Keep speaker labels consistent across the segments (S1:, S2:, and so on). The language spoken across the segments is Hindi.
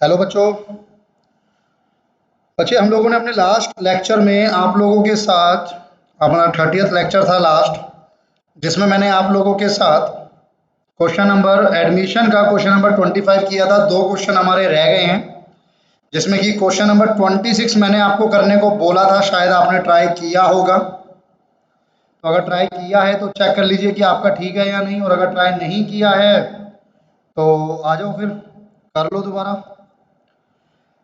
S1: हेलो बच्चों। बच्चे, हम लोगों ने अपने लास्ट लेक्चर में आप लोगों के साथ अपना 30th लेक्चर था लास्ट, जिसमें मैंने आप लोगों के साथ क्वेश्चन नंबर एडमिशन का क्वेश्चन नंबर 25 किया था। दो क्वेश्चन हमारे रह गए हैं, जिसमें कि क्वेश्चन नंबर 26 मैंने आपको करने को बोला था। शायद आपने ट्राई किया होगा, तो अगर ट्राई किया है तो चेक कर लीजिए कि आपका ठीक है या नहीं, और अगर ट्राई नहीं किया है तो आ जाओ फिर कर लो दोबारा।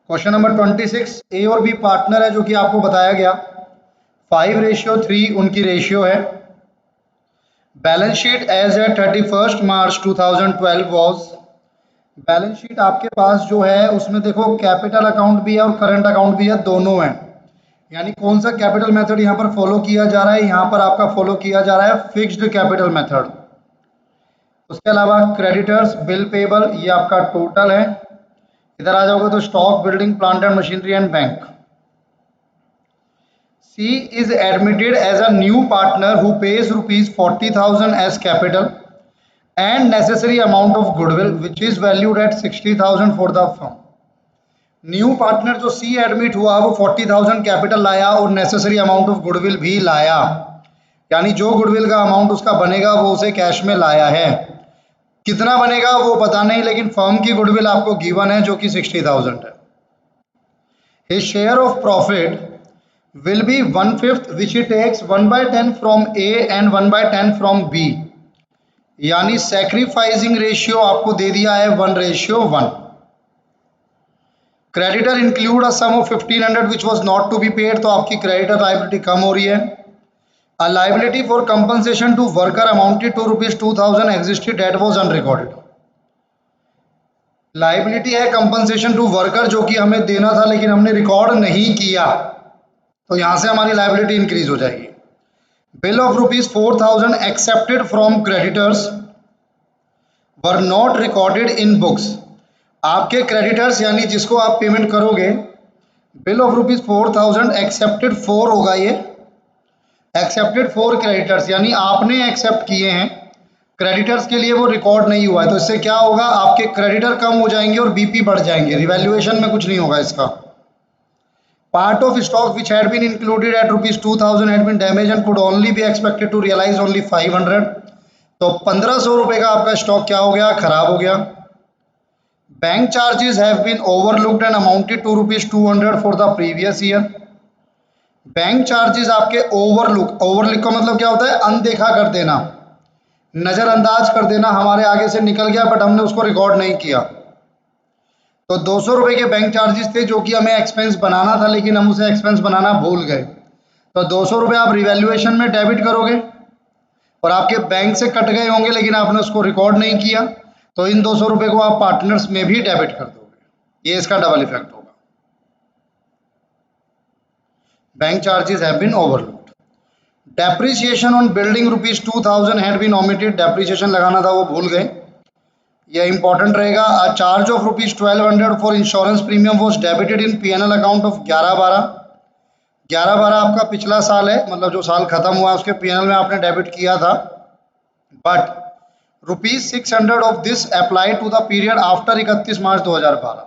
S1: क्वेश्चन नंबर 26 ए और बी पार्टनर है, जो कि आपको बताया गया 5:3 उनकी रेशियो है। Balance sheet as a 31 March 2012 was. Balance sheet आपके पास जो है उसमें देखो कैपिटल अकाउंट भी है और करंट अकाउंट भी है, दोनों हैं। यानी कौन सा कैपिटल मेथड यहाँ पर फॉलो किया जा रहा है? यहाँ पर आपका फॉलो किया जा रहा है फिक्स्ड कैपिटल मेथड। उसके अलावा क्रेडिटर्स, बिल पेबल, ये आपका टोटल है। इधर आ जाओगे तो stock, building, plant and machinery and bank. C is admitted as a new partner who pays rupees 40,000 as capital and necessary amount of goodwill which is valued at 60,000 for the firm. New partner जो सी एडमिट हुआ वो 40,000 कैपिटल लाया और नेसेसरी अमाउंट ऑफ गुडविल भी लाया। यानी जो गुडविल का अमाउंट उसका बनेगा वो उसे कैश में लाया है। कितना बनेगा वो पता नहीं, लेकिन फर्म की गुडविल आपको गिवन है जो कि 60,000 है। His share of profit will be 1/5 which he takes 1/10 from A and 1/10 from B। यानी सैक्रिफाइसिंग रेशियो आपको दे दिया है 1:1। Creditor include a sum of 1500 which was not to be paid, तो आपकी क्रेडिटर लाइबिलिटी कम हो रही है। A liability for compensation to worker amounted to ₹2,000 existed that was unrecorded. Liability है कंपनसेशन टू वर्कर जो कि हमें देना था लेकिन हमने रिकॉर्ड नहीं किया, तो यहां से हमारी लाइबिलिटी इंक्रीज हो जाएगी। Bill of ₹4,000 accepted from creditors were not recorded in books. आपके क्रेडिटर्स यानी जिसको आप पेमेंट करोगे, बिल ऑफ ₹4,000 एक्सेप्टेड फॉर होगा, ये एक्सेप्टेड फॉर क्रेडिटर्स यानी आपने एक्सेप्ट किए हैं, क्रेडिटर्स के लिए वो रिकॉर्ड नहीं हुआ है। तो इससे क्या होगा, आपके क्रेडिटर कम हो जाएंगे और बीपी बढ़ जाएंगे, रिवैल्यूएशन में कुछ नहीं होगा इसका। Part of stock which had been included at ₹2,000 had been damaged and could only be expected to realize only 500। तो 1500 रुपए का आपका स्टॉक क्या हो गया, खराब हो गया। Bank charges have been overlooked and amounted to ₹200 for the previous year. Bank charges आपके ओवरलुक का मतलब क्या होता है, अनदेखा कर देना, नजरअंदाज कर देना, हमारे आगे से निकल गया बट हमने उसको रिकॉर्ड नहीं किया। तो 200 रुपए के बैंक चार्जेस थे जो कि हमें एक्सपेंस बनाना था, लेकिन हम उसे एक्सपेंस बनाना भूल गए। तो 200 रुपये आप रिवैल्यूएशन में डेबिट करोगे और आपके बैंक से कट गए होंगे लेकिन आपने उसको रिकॉर्ड नहीं किया, तो इन 200 रुपये को आप पार्टनर्स में भी डेबिट कर दोगे। ये इसका डबल इफेक्ट होगा। Bank charges have been overlooked. Depreciation on building ₹2,000 had been omitted. Depreciation लगाना था वो भूल गए, यह इंपॉर्टेंट रहेगा। A charge of ₹1,200 for insurance premium was debited in P&L account of 11/12। 11/12 आपका पिछला साल है, मतलब जो साल खत्म हुआ उसके P&L में आपने डेबिट किया था, but ₹600 of this apply to the period after 31 March 2012।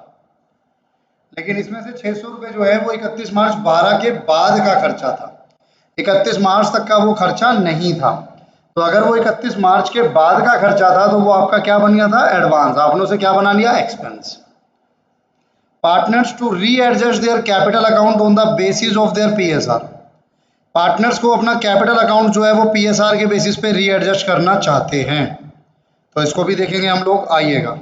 S1: लेकिन इसमें से 600 रुपये जो है वो 31 मार्च 12 के बाद का खर्चा था, 31 मार्च तक का वो खर्चा नहीं था। तो अगर वो 31 मार्च के बाद का खर्चा था तो वो आपका क्या बन गया था, एडवांस। आपने उसे क्या बना लिया, expense. Partners to readjust their capital account on the basis of their PSR। Partners को अपना कैपिटल अकाउंट जो है वो PSR के बेसिस पे रीएडजस्ट करना चाहते हैं, तो इसको भी देखेंगे हम लोग, आइएगा।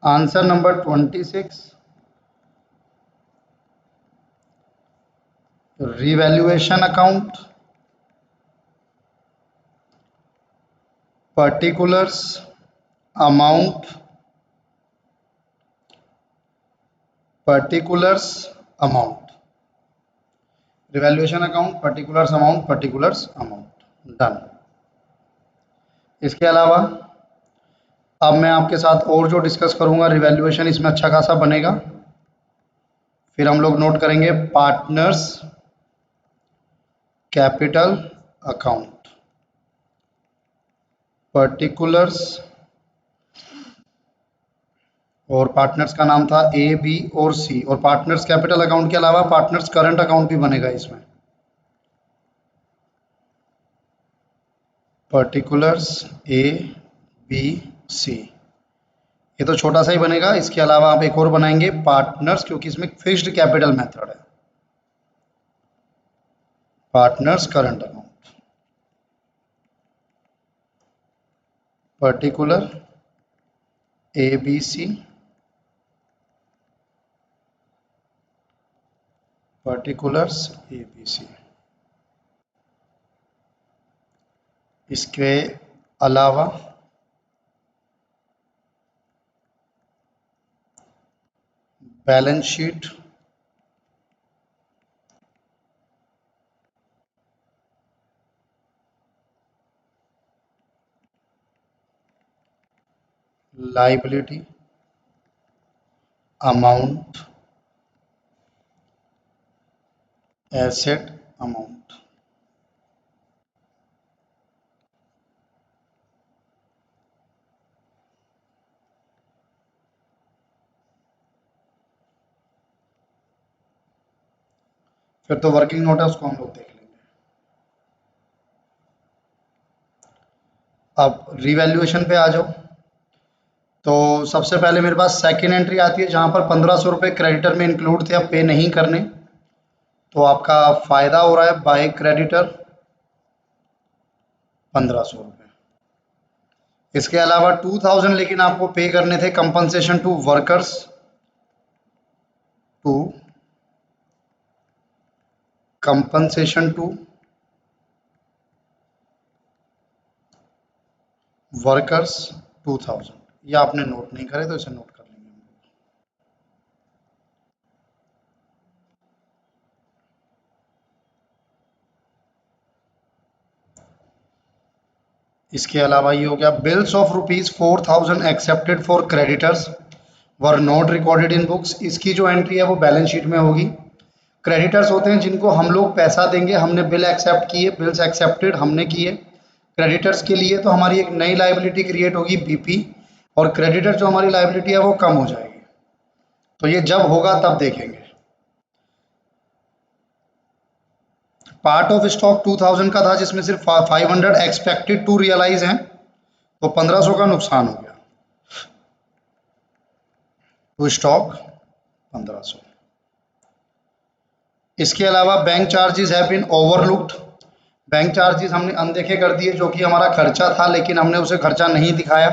S1: Answer number 26, revaluation account, particulars, amount, particulars, amount. Revaluation account, particulars amount, particulars amount, done. इसके अलावा अब मैं आपके साथ और जो डिस्कस करूंगा, रिवैल्यूएशन इसमें अच्छा खासा बनेगा। फिर हम लोग नोट करेंगे पार्टनर्स, कैपिटल अकाउंट, पर्टिकुलर्स, और पार्टनर्स का नाम था ए, बी और सी। और पार्टनर्स कैपिटल अकाउंट के अलावा पार्टनर्स करंट अकाउंट भी बनेगा इसमें। पर्टिकुलर्स ए, बी, सी, ये तो छोटा सा ही बनेगा। इसके अलावा आप एक और बनाएंगे पार्टनर्स, क्योंकि इसमें फिक्स्ड कैपिटल मेथड है। पार्टनर्स करंट अकाउंट, पर्टिकुलर ए, बी, सी, पर्टिकुलर्स ए, बी, सी। इसके अलावा balance sheet, liability, amount, asset amount. फिर तो वर्किंग नोट है, उसको हम लोग देख लेंगे। अब रिवैल्यूएशन पे आ जाओ। तो सबसे पहले मेरे पास सेकेंड एंट्री आती है जहां पर 1500 रुपये क्रेडिटर में इंक्लूड थे, अब पे नहीं करने, तो आपका फायदा हो रहा है बाय क्रेडिटर 1500 रुपये। इसके अलावा 2000 लेकिन आपको पे करने थे compensation to workers, to compensation to workers 2000। ये आपने नोट नहीं करे तो इसे नोट कर लेंगे हम लोग। इसके अलावा ये हो गया bills of ₹4000 accepted for creditors were not recorded in books. इसकी जो एंट्री है वो बैलेंस शीट में होगी। क्रेडिटर्स होते हैं जिनको हम लोग पैसा देंगे, हमने बिल एक्सेप्ट किए, बिल्स एक्सेप्टेड हमने किए। क्रेडिटर्स के लिए तो हमारी एक नई लाइबिलिटी क्रिएट होगी बीपी, और क्रेडिटर जो हमारी लाइबिलिटी है वो कम हो जाएगी। तो ये जब होगा तब देखेंगे। पार्ट ऑफ स्टॉक 2000 का था जिसमें सिर्फ 500 एक्सपेक्टेड टू रियलाइज हैं, तो 1500 का नुकसान हो गया। To stock 1500। इसके अलावा bank charges have been overlooked. Bank charges हमने अनदेखे कर दिए, जो कि हमारा खर्चा था लेकिन हमने उसे खर्चा नहीं दिखाया,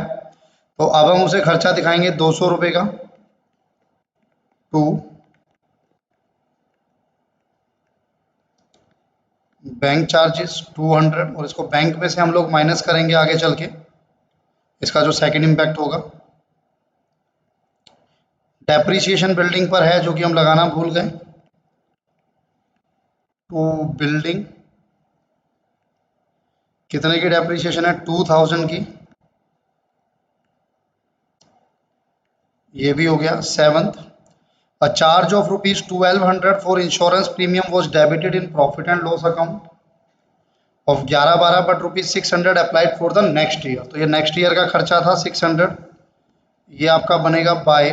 S1: तो अब हम उसे खर्चा दिखाएंगे 200 रुपये का। टू बैंक चार्जेस 200, और इसको बैंक में से हम लोग माइनस करेंगे आगे चल के, इसका जो सेकंड इम्पैक्ट होगा। डेप्रिसिएशन बिल्डिंग पर है जो कि हम लगाना भूल गए। टू बिल्डिंग, कितने की डेप्रिसिएशन है? 2000 की। ये भी हो गया। Seventh, a charge of ₹1200 for insurance premium was debited in profit and loss account of 11/12 but ₹600 applied for the next year. तो ये नेक्स्ट ईयर का खर्चा था 600, ये आपका बनेगा बाय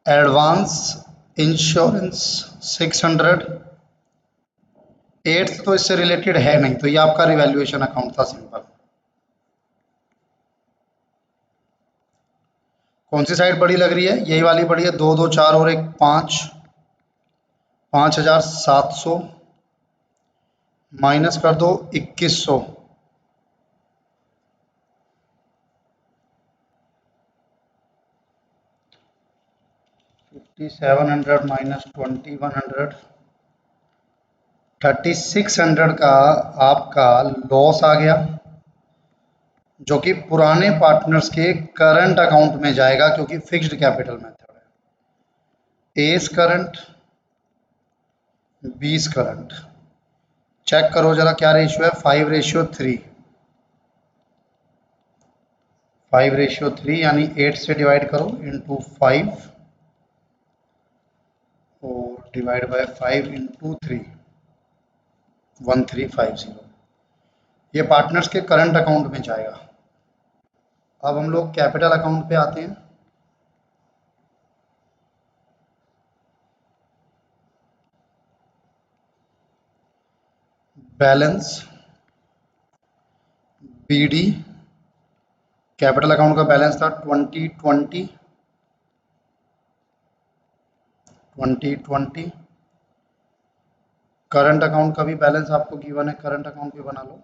S1: एडवांस इंश्योरेंस 600। एट्थ तो इससे रिलेटेड है नहीं, तो ये आपका रिवैल्यूएशन अकाउंट था सिंपल। कौन सी साइड बड़ी लग रही है? यही वाली बड़ी है। 2 2 4 और 1 5, 5700 माइनस कर दो 2100। 5700 माइनस 2100, 3600 का आपका लॉस आ गया, जो कि पुराने पार्टनर्स के करंट अकाउंट में जाएगा क्योंकि फिक्स्ड कैपिटल मेथड है। एस करंट, बीस करंट। चेक करो जरा क्या रेशियो है? 5:3। 5:3 यानी 8 से डिवाइड करो इंटू 5 और डिवाइड बाय 5 इंटू 3। 1350, ये पार्टनर्स के करंट अकाउंट में जाएगा। अब हम लोग कैपिटल अकाउंट पे आते हैं। बैलेंस BD, कैपिटल अकाउंट का बैलेंस था 2020। करंट अकाउंट का भी बैलेंस आपको गिवन है, करंट अकाउंट भी बना लो।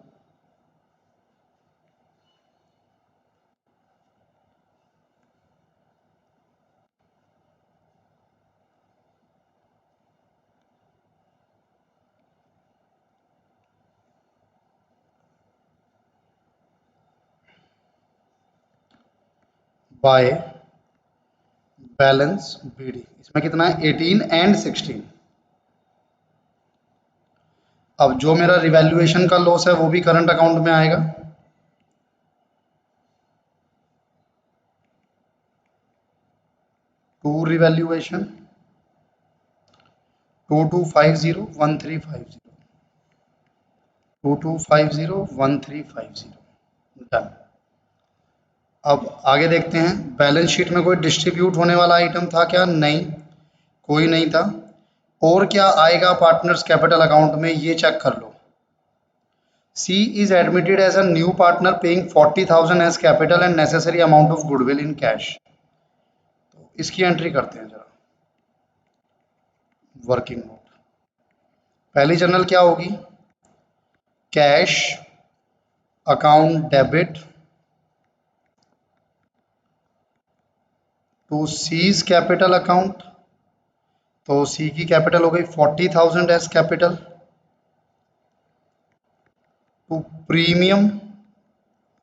S1: बाय बैलेंस BD, इसमें कितना है 18 एंड 16। अब जो मेरा रिवैल्यूएशन का लॉस है वो भी करंट अकाउंट में आएगा। To revaluation 2250 1350 done. अब आगे देखते हैं, बैलेंस शीट में कोई डिस्ट्रीब्यूट होने वाला आइटम था क्या? नहीं, कोई नहीं था। और क्या आएगा पार्टनर्स कैपिटल अकाउंट में, ये चेक कर लो। C is admitted as a new partner paying 40,000 as capital and necessary amount of goodwill in cash। तो इसकी एंट्री करते हैं जरा। वर्किंग नोट, पहली जर्नल क्या होगी? Cash account debit to C's कैपिटल अकाउंट। तो C की कैपिटल हो गई 40,000 as capital, to premium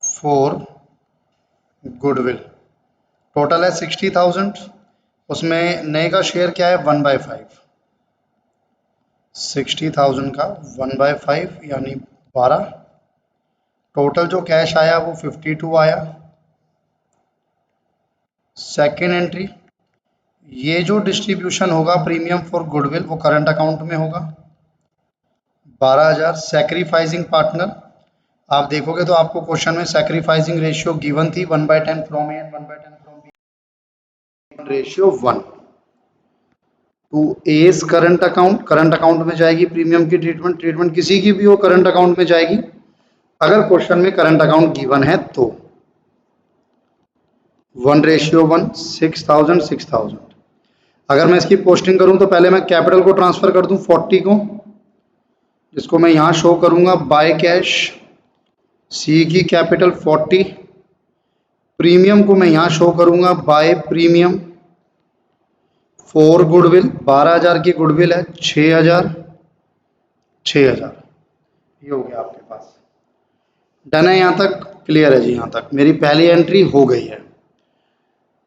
S1: for goodwill. Total है 60,000, उसमें नए का शेयर क्या है? 1/5। 60,000 का 1/5 यानी 12। टोटल जो कैश आया वो 52 आया। सेकेंड एंट्री, ये जो डिस्ट्रीब्यूशन होगा प्रीमियम फॉर गुडविल वो करंट अकाउंट में होगा 12,000। सैक्रिफाइसिंग पार्टनर, आप देखोगे तो आपको क्वेश्चन में सैक्रिफाइसिंग रेशियो गिवन थी 1/10 from A and 1/10 from B, ratio 1 to S current account. Current account में जाएगी प्रीमियम की ट्रीटमेंट किसी की भी हो करंट अकाउंट में जाएगी अगर क्वेश्चन में करंट अकाउंट गिवन है तो। 1:1, 6,000 6,000। अगर मैं इसकी पोस्टिंग करूं तो पहले मैं कैपिटल को ट्रांसफर कर दूं 40 को, जिसको मैं यहां शो करूंगा बाय कैश। सी की कैपिटल 40, प्रीमियम को मैं यहां शो करूंगा बाय प्रीमियम फॉर गुडविल। 12,000 की गुडविल है, 6,000 6,000, ये हो गया आपके पास। डन है, यहां तक क्लियर है जी? यहां तक मेरी पहली एंट्री हो गई है।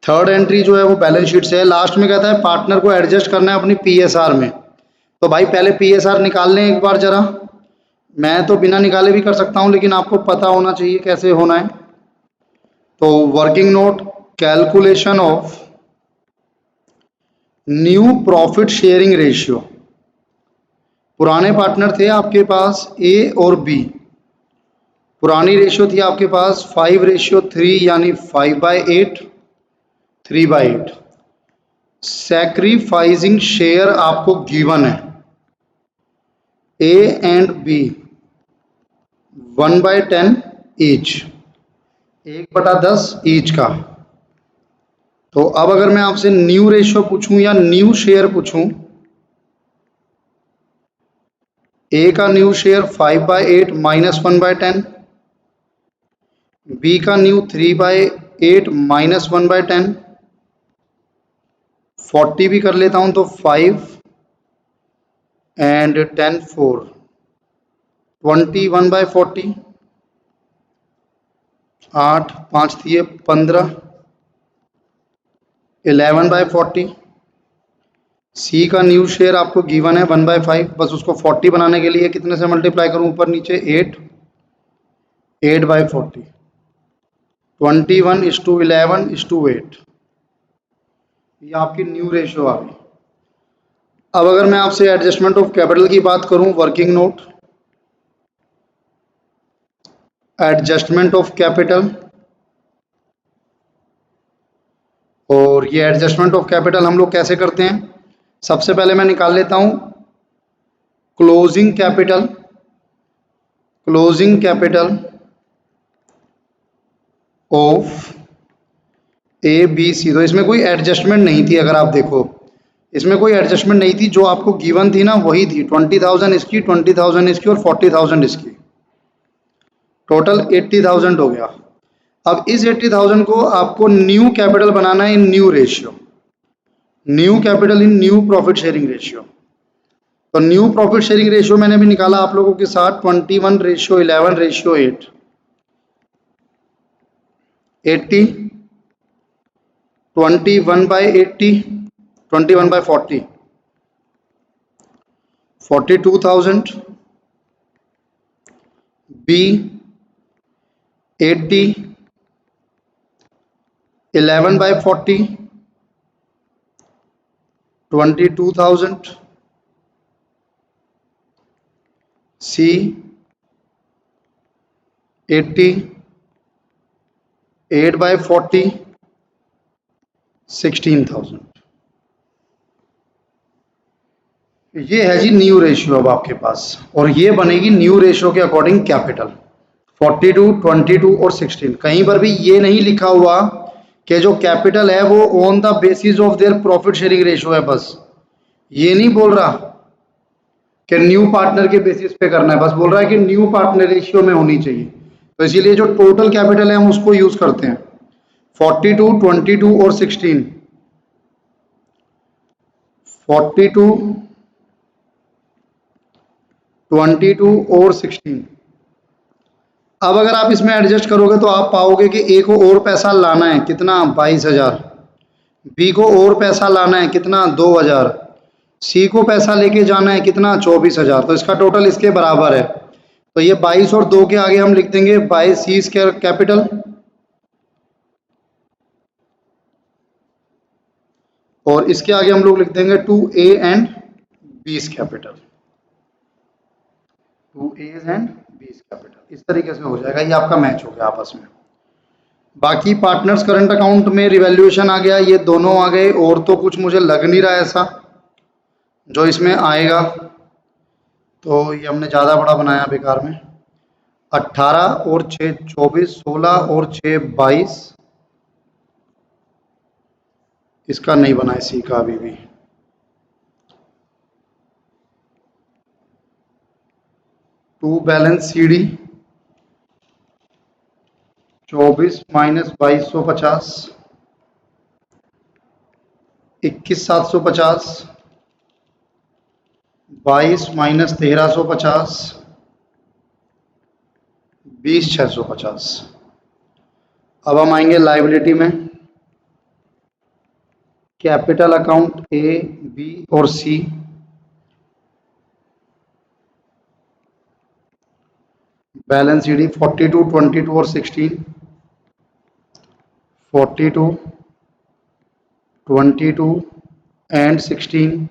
S1: थर्ड एंट्री जो है वो बैलेंस शीट से है। लास्ट में कहता है पार्टनर को एडजस्ट करना है अपनी PSR में। तो भाई पहले PSR निकाल लें एक बार जरा। मैं तो बिना निकाले भी कर सकता हूं लेकिन आपको पता होना चाहिए कैसे होना है। तो working note, calculation of new profit sharing ratio. पुराने पार्टनर थे आपके पास A और B। पुरानी रेशियो थी आपके पास 5:3 यानी 5/8 3/8। सैक्रिफाइसिंग शेयर आपको गिवन है A and B 1/10 each, 1/10 each का। तो अब अगर मैं आपसे न्यू रेशियो पूछूं या न्यू शेयर पूछूं, A का न्यू शेयर 5/8 माइनस 1/10, B का न्यू 3/8 माइनस 1/10, 40 भी कर लेता हूं तो 5 एंड 10 4 21/40, 8 5 दिए 15, 11/40। सी का न्यू शेयर आपको गिवन है 1/5, बस उसको 40 बनाने के लिए कितने से मल्टीप्लाई करूं ऊपर नीचे 8/40, 21:11:8। ये आपकी न्यू रेशियो आ गई। अब अगर मैं आपसे एडजस्टमेंट ऑफ कैपिटल की बात करूं, working note, adjustment of capital, और ये एडजस्टमेंट ऑफ कैपिटल हम लोग कैसे करते हैं? सबसे पहले मैं निकाल लेता हूं closing capital, closing capital of A B C. तो इसमें कोई एडजस्टमेंट नहीं थी, अगर आप देखो इसमें कोई एडजस्टमेंट नहीं थी, जो आपको गिवन थी ना वही थी। 20,000 इसकी, 20,000 इसकी और 40,000 इसकी, टोटल 80,000 हो गया। अब इस 80,000 को आपको न्यू कैपिटल बनाना है in new ratio, new capital in new profit sharing ratio. तो न्यू प्रॉफिट शेयरिंग रेशियो मैंने भी निकाला आप लोगों के साथ, 21:11:8, 80, 21/80, 21/40, 42,000, B 80, 11/40, 22,000, C 80, 8/40, 16,000। ये है जी न्यू रेशियो अब आपके पास, और ये बनेगी न्यू रेशियो के अकॉर्डिंग कैपिटल 42, 22 और 16। कहीं पर भी ये नहीं लिखा हुआ कि जो कैपिटल है वो on the basis of their profit sharing ratio है, बस ये नहीं बोल रहा कि न्यू पार्टनर के बेसिस पे करना है, बस बोल रहा है कि न्यू पार्टनर रेशियो में होनी चाहिए। तो इसीलिए जो टोटल कैपिटल है हम उसको यूज करते हैं, 42, 22 और 16, 42, 22 और 16। अब अगर आप इसमें एडजस्ट करोगे तो आप पाओगे कि ए को और पैसा लाना है कितना, 22,000, बी को और पैसा लाना है कितना, 2,000, सी को पैसा लेके जाना है कितना, 24,000। तो इसका टोटल इसके बराबर है। तो ये 22 और 2 के आगे हम लिख देंगे बाई सी स्क्वायर कैपिटल, और इसके आगे हम लोग लिख देंगे 2A and B's capital, 2A's and B's capital. इस तरीके से हो जाएगा, ये आपका मैच हो गया आपस में। बाकी पार्टनर्स करंट अकाउंट में रिवैल्यूएशन आ गया, ये दोनों आ गए, और तो कुछ मुझे लग नहीं रहा ऐसा जो इसमें आएगा। तो ये हमने ज़्यादा बड़ा बनाया बेकार में। 18 और 6 24, 16 और 6 22, इसका नहीं बना है सी का अभी भी। To balance C D 24 - 2250, 21,750, 22 - 1350, 20,650। अब हम आएंगे लाइबिलिटी में, कैपिटल अकाउंट ए बी और सी, बैलेंस सी डी 42, 22 और 16, 42, 22 एंड 16।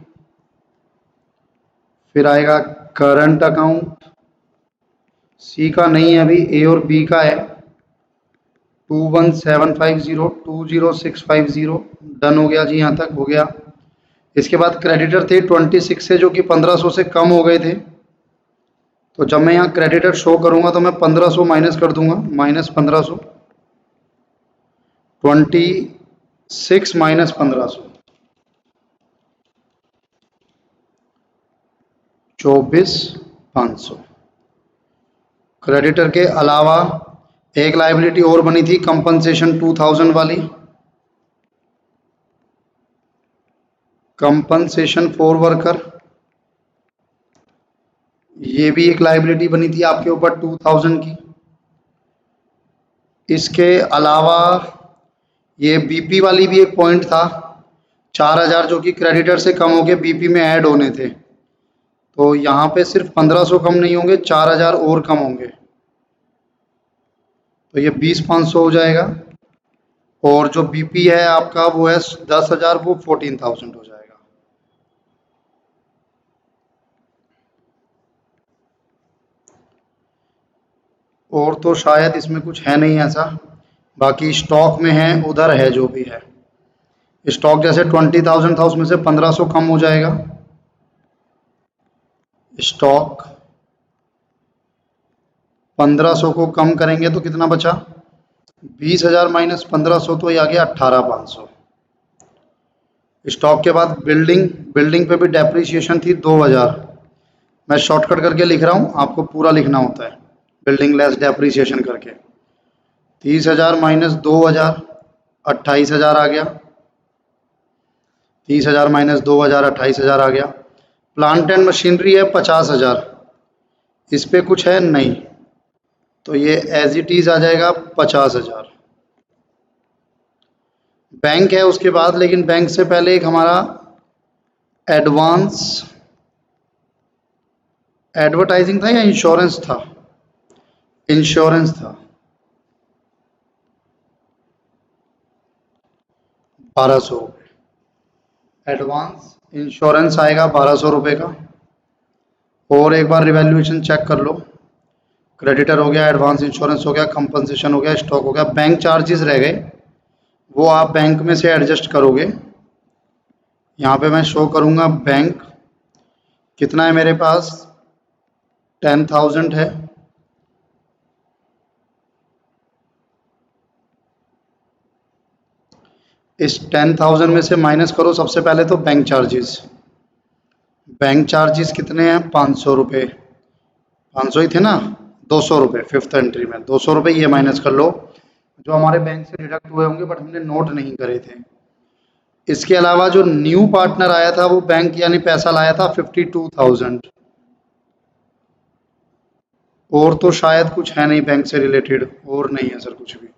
S1: फिर आएगा करंट अकाउंट, सी का नहीं है अभी, ए और बी का है, 21,750, 20,650। डन हो गया जी, यहाँ तक हो गया। इसके बाद क्रेडिटर थे 26 से, जो कि 1500 से कम हो गए थे। तो जब मैं यहाँ क्रेडिटर शो करूंगा तो मैं 1500 माइनस कर दूंगा, -1500, 26 - 1500, 24,500। क्रेडिटर के अलावा एक लाइबिलिटी और बनी थी, कंपनसेशन 2000 वाली, कंपनसेशन फॉर वर्कर। ये भी एक लाइबिलिटी बनी थी आपके ऊपर 2000 की। इसके अलावा ये बीपी वाली भी एक पॉइंट था, 4000, जो कि क्रेडिटर से कम हो के बीपी में ऐड होने थे। तो यहाँ पे सिर्फ 1500 कम नहीं होंगे, 4000 और कम होंगे, तो ये 20,500 हो जाएगा। और जो बीपी है आपका वो है 10,000, वो 14,000 हो जाएगा। और तो शायद इसमें कुछ है नहीं ऐसा, बाकी स्टॉक में है, उधर है जो भी है। स्टॉक जैसे 20,000 था, उसमें से 1500 कम हो जाएगा। स्टॉक 1500 को कम करेंगे तो कितना बचा? 20,000 माइनस 1500, तो ये आ गया 18,500। स्टॉक के बाद बिल्डिंग, बिल्डिंग पे भी डेप्रिसिएशन थी 2,000। मैं शॉर्टकट करके लिख रहा हूँ, आपको पूरा लिखना होता है, बिल्डिंग लेस डेप्रिसिएशन करके। 30,000 माइनस 2,000, 28,000 आ गया। 30,000 माइनस 2,000, 28,000 आ गया। प्लांट एंड मशीनरी है 50,000, इस पे कुछ है नहीं, तो ये एज इट इज आ जाएगा 50,000। बैंक है उसके बाद, लेकिन बैंक से पहले एक हमारा एडवांस एडवर्टाइजिंग था या इंश्योरेंस था? इंश्योरेंस था, 1,200 रुपये। एडवांस इंश्योरेंस आएगा 1,200 रुपये का। और एक बार रिवैल्यूएशन चेक कर लो। क्रेडिटर हो गया, एडवांस इंश्योरेंस हो गया, कंपनसेशन हो गया, स्टॉक हो गया। बैंक चार्जेस रह गए, वो आप बैंक में से एडजस्ट करोगे। यहाँ पे मैं शो करूँगा बैंक, कितना है मेरे पास? 10,000 है। इस 10,000 में से माइनस करो सबसे पहले तो बैंक चार्जेस। बैंक चार्जेस कितने हैं? 500 रुपये। 500 ही थे ना? 200 रुपये फिफ्थ एंट्री में, 200 रुपये ये माइनस कर लो, जो हमारे बैंक से डिडक्ट हुए होंगे, बट हमने नोट नहीं करे थे। इसके अलावा जो न्यू पार्टनर आया था, वो बैंक यानी पैसा लाया था 52,000। और तो शायद कुछ है नहीं बैंक से रिलेटेड, और नहीं है सर कुछ भी।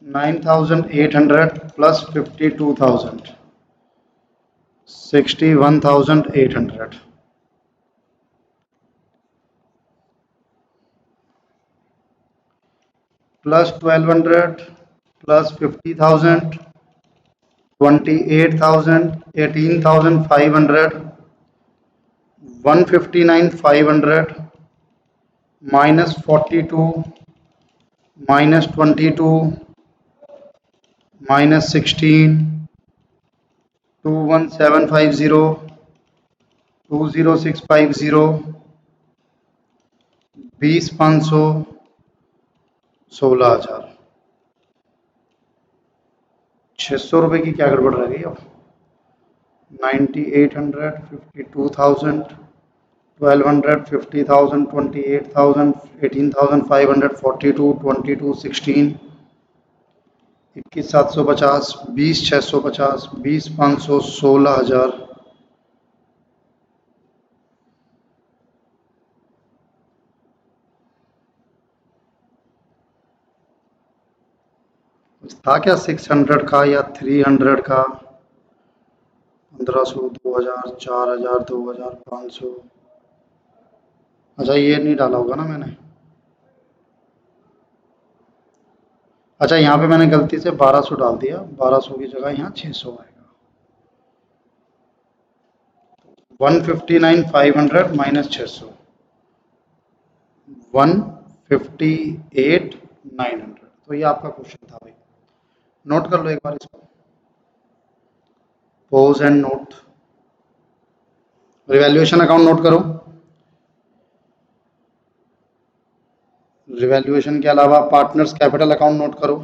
S1: 9,800 plus 52,000, 61,800 plus 1,200 plus 50,000, 28,000, 18,500, 159,500 minus 42 minus 22 minus 16, 21,750, 20,650, 20,500, 16,000। 600 रुपये की क्या गड़बड़ रह गई अब? 9,800, 52,000, 1,200, 50,000, 28,000, 18,500, 42, 22, 16, 21,750, 20,650, 20,500, 16,000। था क्या 600 का या 300 का? 1,500, 2,000, 4,000, 2,000, 500। अच्छा ये नहीं डाला होगा ना मैंने? अच्छा यहाँ पे मैंने गलती से 1,200 डाल दिया, 1,200 की जगह यहाँ 600 आएगा। 159,500 माइनस 600, 158,900। तो ये आपका क्वेश्चन था भाई, नोट कर लो एक बार इसको, pose and note. Revaluation account note करो। रिवैल्यूएशन के अलावा पार्टनर्स कैपिटल अकाउंट नोट करो।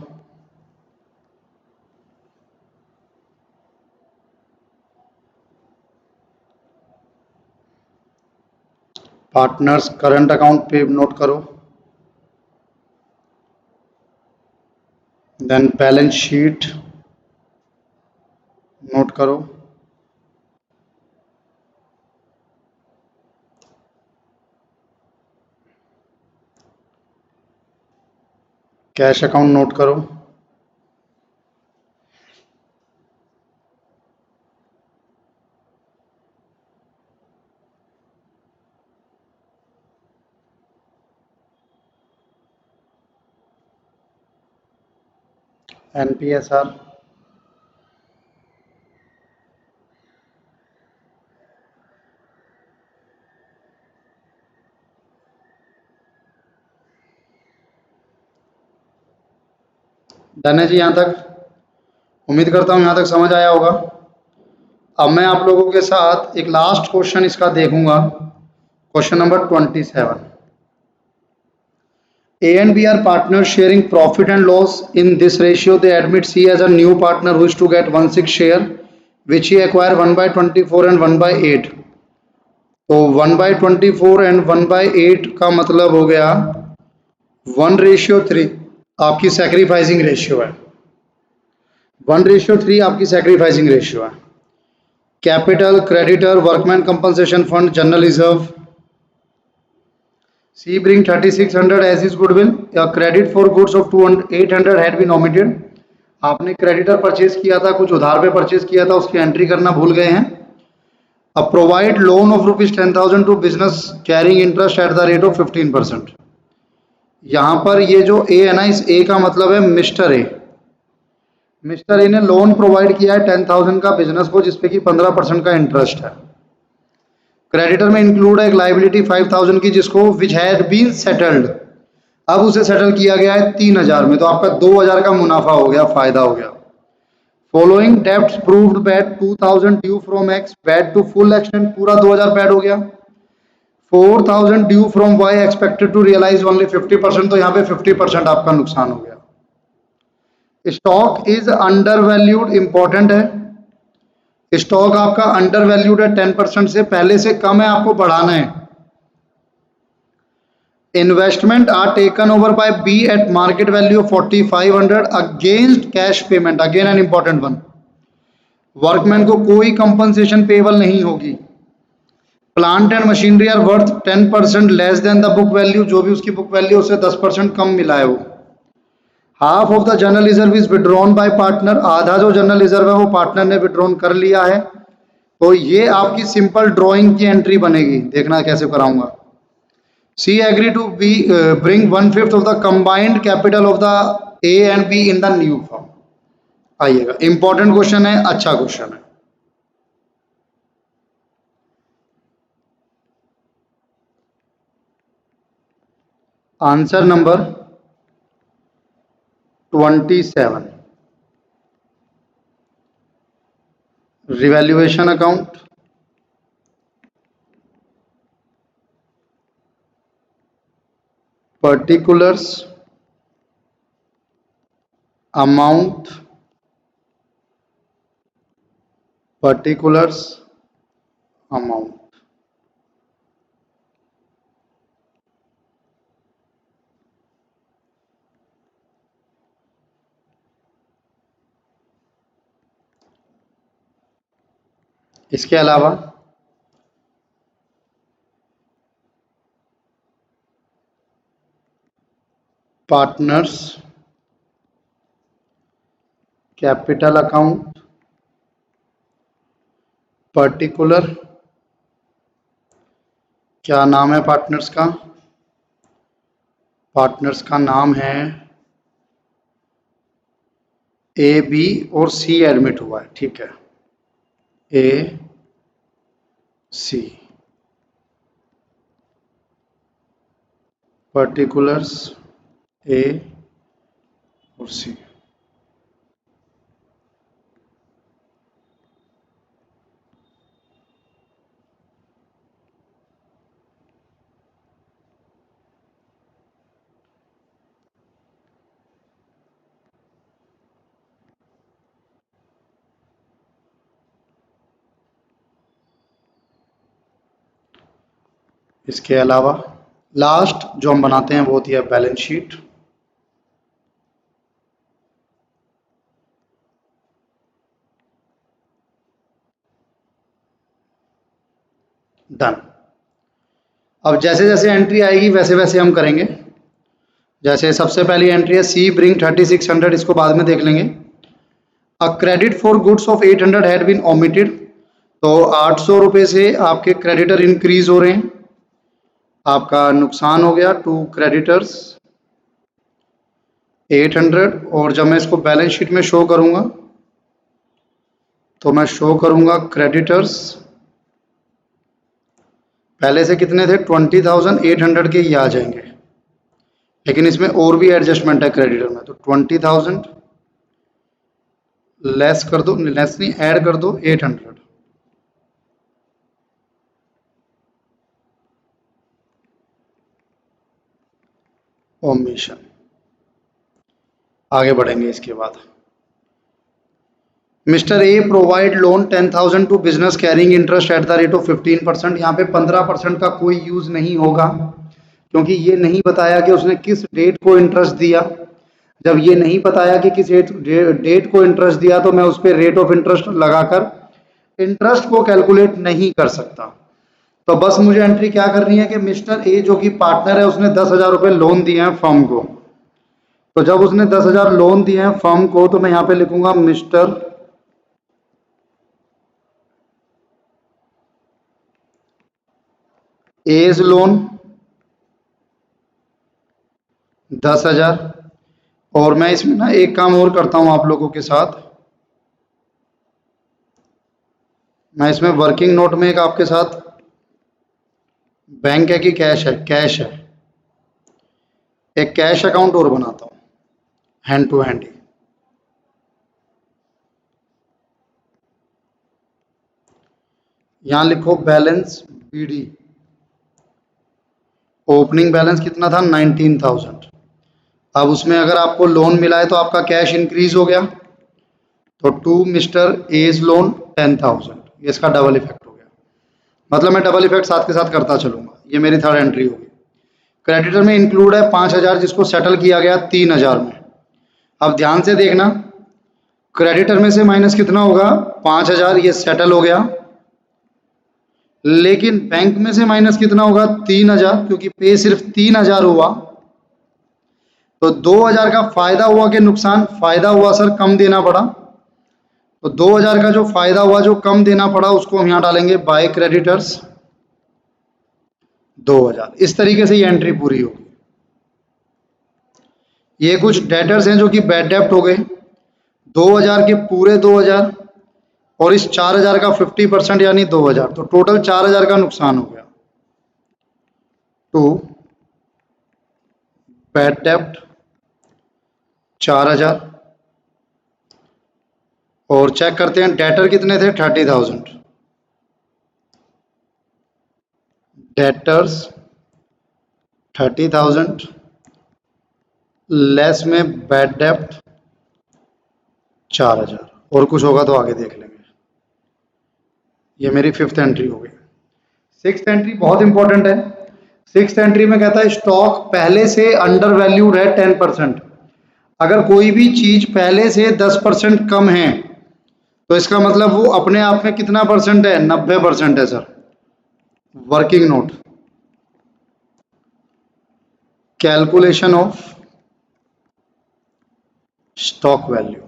S1: पार्टनर्स करंट अकाउंट पे नोट करो। देन बैलेंस शीट नोट करो। कैश अकाउंट नोट करो। एनपीएसआर, डन है जी यहाँ तक? उम्मीद करता हूँ यहाँ तक समझ आया होगा। अब मैं आप लोगों के साथ एक लास्ट क्वेश्चन इसका देखूंगा, question number 27। A and B are partners sharing profit and loss. In this ratio, they admit C as a new partner who is to get 1/6 share, which he acquire 1/24 and 1/8. तो 1/24 एंड 1/8 का मतलब हो गया 1:3 आपकी सैक्रिफाइसिंग रेशियो है। 1:3 आपकी सैक्रिफाइसिंग रेशियो है। Capital, creditor, workman compensation fund, general reserve. C bring 3600 as his goodwill. A credit for goods of 800 had been omitted. आपने क्रेडिटर परचेज किया था, कुछ उधार पे परचेज किया था, उसकी एंट्री करना भूल गए हैं। अब provide loan of ₹10,000 to business carrying interest at the rate of 15%। यहाँ पर ये जो ए है ना, इस ए का मतलब है मिस्टर ए। मिस्टर ए ने लोन प्रोवाइड किया है 10,000 का बिजनेस को, जिसपे कि 15% का इंटरेस्ट है। क्रेडिटर में इंक्लूड है एक लाइबिलिटी 5,000 की, जिसको विच हैड बीन सेटल्ड, अब उसे सेटल किया गया है 3,000 में, तो आपका 2,000 का मुनाफा हो गया, फायदा हो गया। Following debts proved bad 2,000 due from X bad to full extent, पूरा 2,000 बैड हो गया। 4,000 due from Y expected to realise only 50%, तो यहाँ पे 50% आपका नुकसान हो गया। Stock is under valued, important है। स्टॉक आपका अंडर वैल्यूड है 10% से, पहले से कम है, आपको बढ़ाना है। Investment are taken over by B at market value of 4,500 against cash payment, again an important one. Workman को कोई कंपनसेशन पेबल नहीं होगी। Plant and machinery are worth 10% less than the book value, जो भी उसकी बुक वैल्यू उससे 10% कम मिला है वो। Half of the general reserve is withdrawn by partner, आधा जो जनरल रिजर्व है वो पार्टनर ने विड्रॉन कर लिया है। तो ये आपकी सिंपल ड्राइंग की एंट्री बनेगी, देखना कैसे कराऊंगा। C agree to be bring 1/5 of the combined capital of the A and B in the new form. आइएगा, इंपॉर्टेंट क्वेश्चन है, अच्छा क्वेश्चन है। Answer number 27, revaluation account, particulars, amount, particulars, amount. इसके अलावा पार्टनर्स, कैपिटल अकाउंट, पर्टिकुलर, क्या नाम है पार्टनर्स का? पार्टनर्स का नाम है ए, बी और सी एडमिट हुआ है, ठीक है, ए, सी। पर्टिकुलर्स ए और सी। इसके अलावा लास्ट जो हम बनाते हैं वो होती है बैलेंस शीट। डन। अब जैसे जैसे एंट्री आएगी वैसे वैसे हम करेंगे। जैसे सबसे पहली एंट्री है सी ब्रिंग 3600, इसको बाद में देख लेंगे। A credit for goods of 800 had been omitted, तो 800 रुपये से आपके क्रेडिटर इंक्रीज हो रहे हैं, आपका नुकसान हो गया टू क्रेडिटर्स 800। और जब मैं इसको बैलेंस शीट में शो करूंगा तो मैं शो करूंगा क्रेडिटर्स पहले से कितने थे 20,800 के, ये आ जाएंगे, लेकिन इसमें और भी एडजस्टमेंट है क्रेडिटर में, तो 20,000 लेस कर दो, लेस नहीं, ऐड कर दो 800। ओमिशन। आगे बढ़ेंगे इसके बाद। Mister A provide loan 10,000 to business carrying interest at the rate of 15%। यहाँ पे 15% का कोई यूज नहीं होगा, क्योंकि ये नहीं बताया कि उसने किस डेट को इंटरेस्ट दिया। जब ये नहीं बताया कि किस डेट को इंटरेस्ट दिया, तो मैं उस पर रेट ऑफ इंटरेस्ट लगाकर इंटरेस्ट को कैलकुलेट नहीं कर सकता। तो बस मुझे एंट्री क्या करनी है कि मिस्टर ए जो कि पार्टनर है, उसने 10,000 रुपये लोन दिए हैं फर्म को। तो जब उसने 10,000 लोन दिए हैं फर्म को, तो मैं यहाँ पे लिखूंगा मिस्टर एज लोन 10,000। और मैं इसमें ना एक काम और करता हूं आप लोगों के साथ। मैं इसमें वर्किंग नोट में एक आपके साथ, बैंक है कि कैश है, कैश है, एक कैश अकाउंट और बनाता हूं हैंड टू हैंड ही। यहां लिखो बैलेंस बीडी। ओपनिंग बैलेंस कितना था? 19,000। अब उसमें अगर आपको लोन मिला है तो आपका कैश इंक्रीज हो गया, तो टू मिस्टर एज लोन 10,000। ये इसका डबल इफेक्ट हो गया, मतलब मैं डबल इफेक्ट साथ के साथ करता चलूंगा। ये मेरी थर्ड एंट्री होगी। क्रेडिटर में इंक्लूड है 5,000, जिसको सेटल किया गया 3,000 में। अब ध्यान से देखना, क्रेडिटर में से माइनस कितना होगा? 5,000, ये सेटल हो गया। लेकिन बैंक में से माइनस कितना होगा? 3,000, क्योंकि पे सिर्फ 3,000 हुआ। तो 2,000 का फायदा हुआ कि नुकसान? फायदा हुआ सर, कम देना पड़ा। तो 2,000 का जो फायदा हुआ, जो कम देना पड़ा, उसको हम यहां डालेंगे बाय क्रेडिटर्स 2,000। इस तरीके से ये एंट्री पूरी होगी। ये कुछ डेटर्स हैं जो कि बैड डेप्ट हो गए, 2,000 के पूरे 2,000, और इस 4,000 का 50% यानी 2,000, तो टोटल 4,000 का नुकसान हो गया। तो बैड डेप्ट 4,000, और चेक करते हैं डेटर कितने थे? 30,000। डेटर्स 30,000 लेस में बैड डेप्ट 4,000, और कुछ होगा तो आगे देख लेंगे। ये मेरी फिफ्थ एंट्री हो गई। सिक्स्थ एंट्री बहुत इंपॉर्टेंट है। सिक्स्थ एंट्री में कहता है स्टॉक पहले से अंडर वैल्यूड है 10%। अगर कोई भी चीज पहले से 10% कम है, तो इसका मतलब वो अपने आप में कितना परसेंट है? 90% है sir. Working note, calculation of stock value.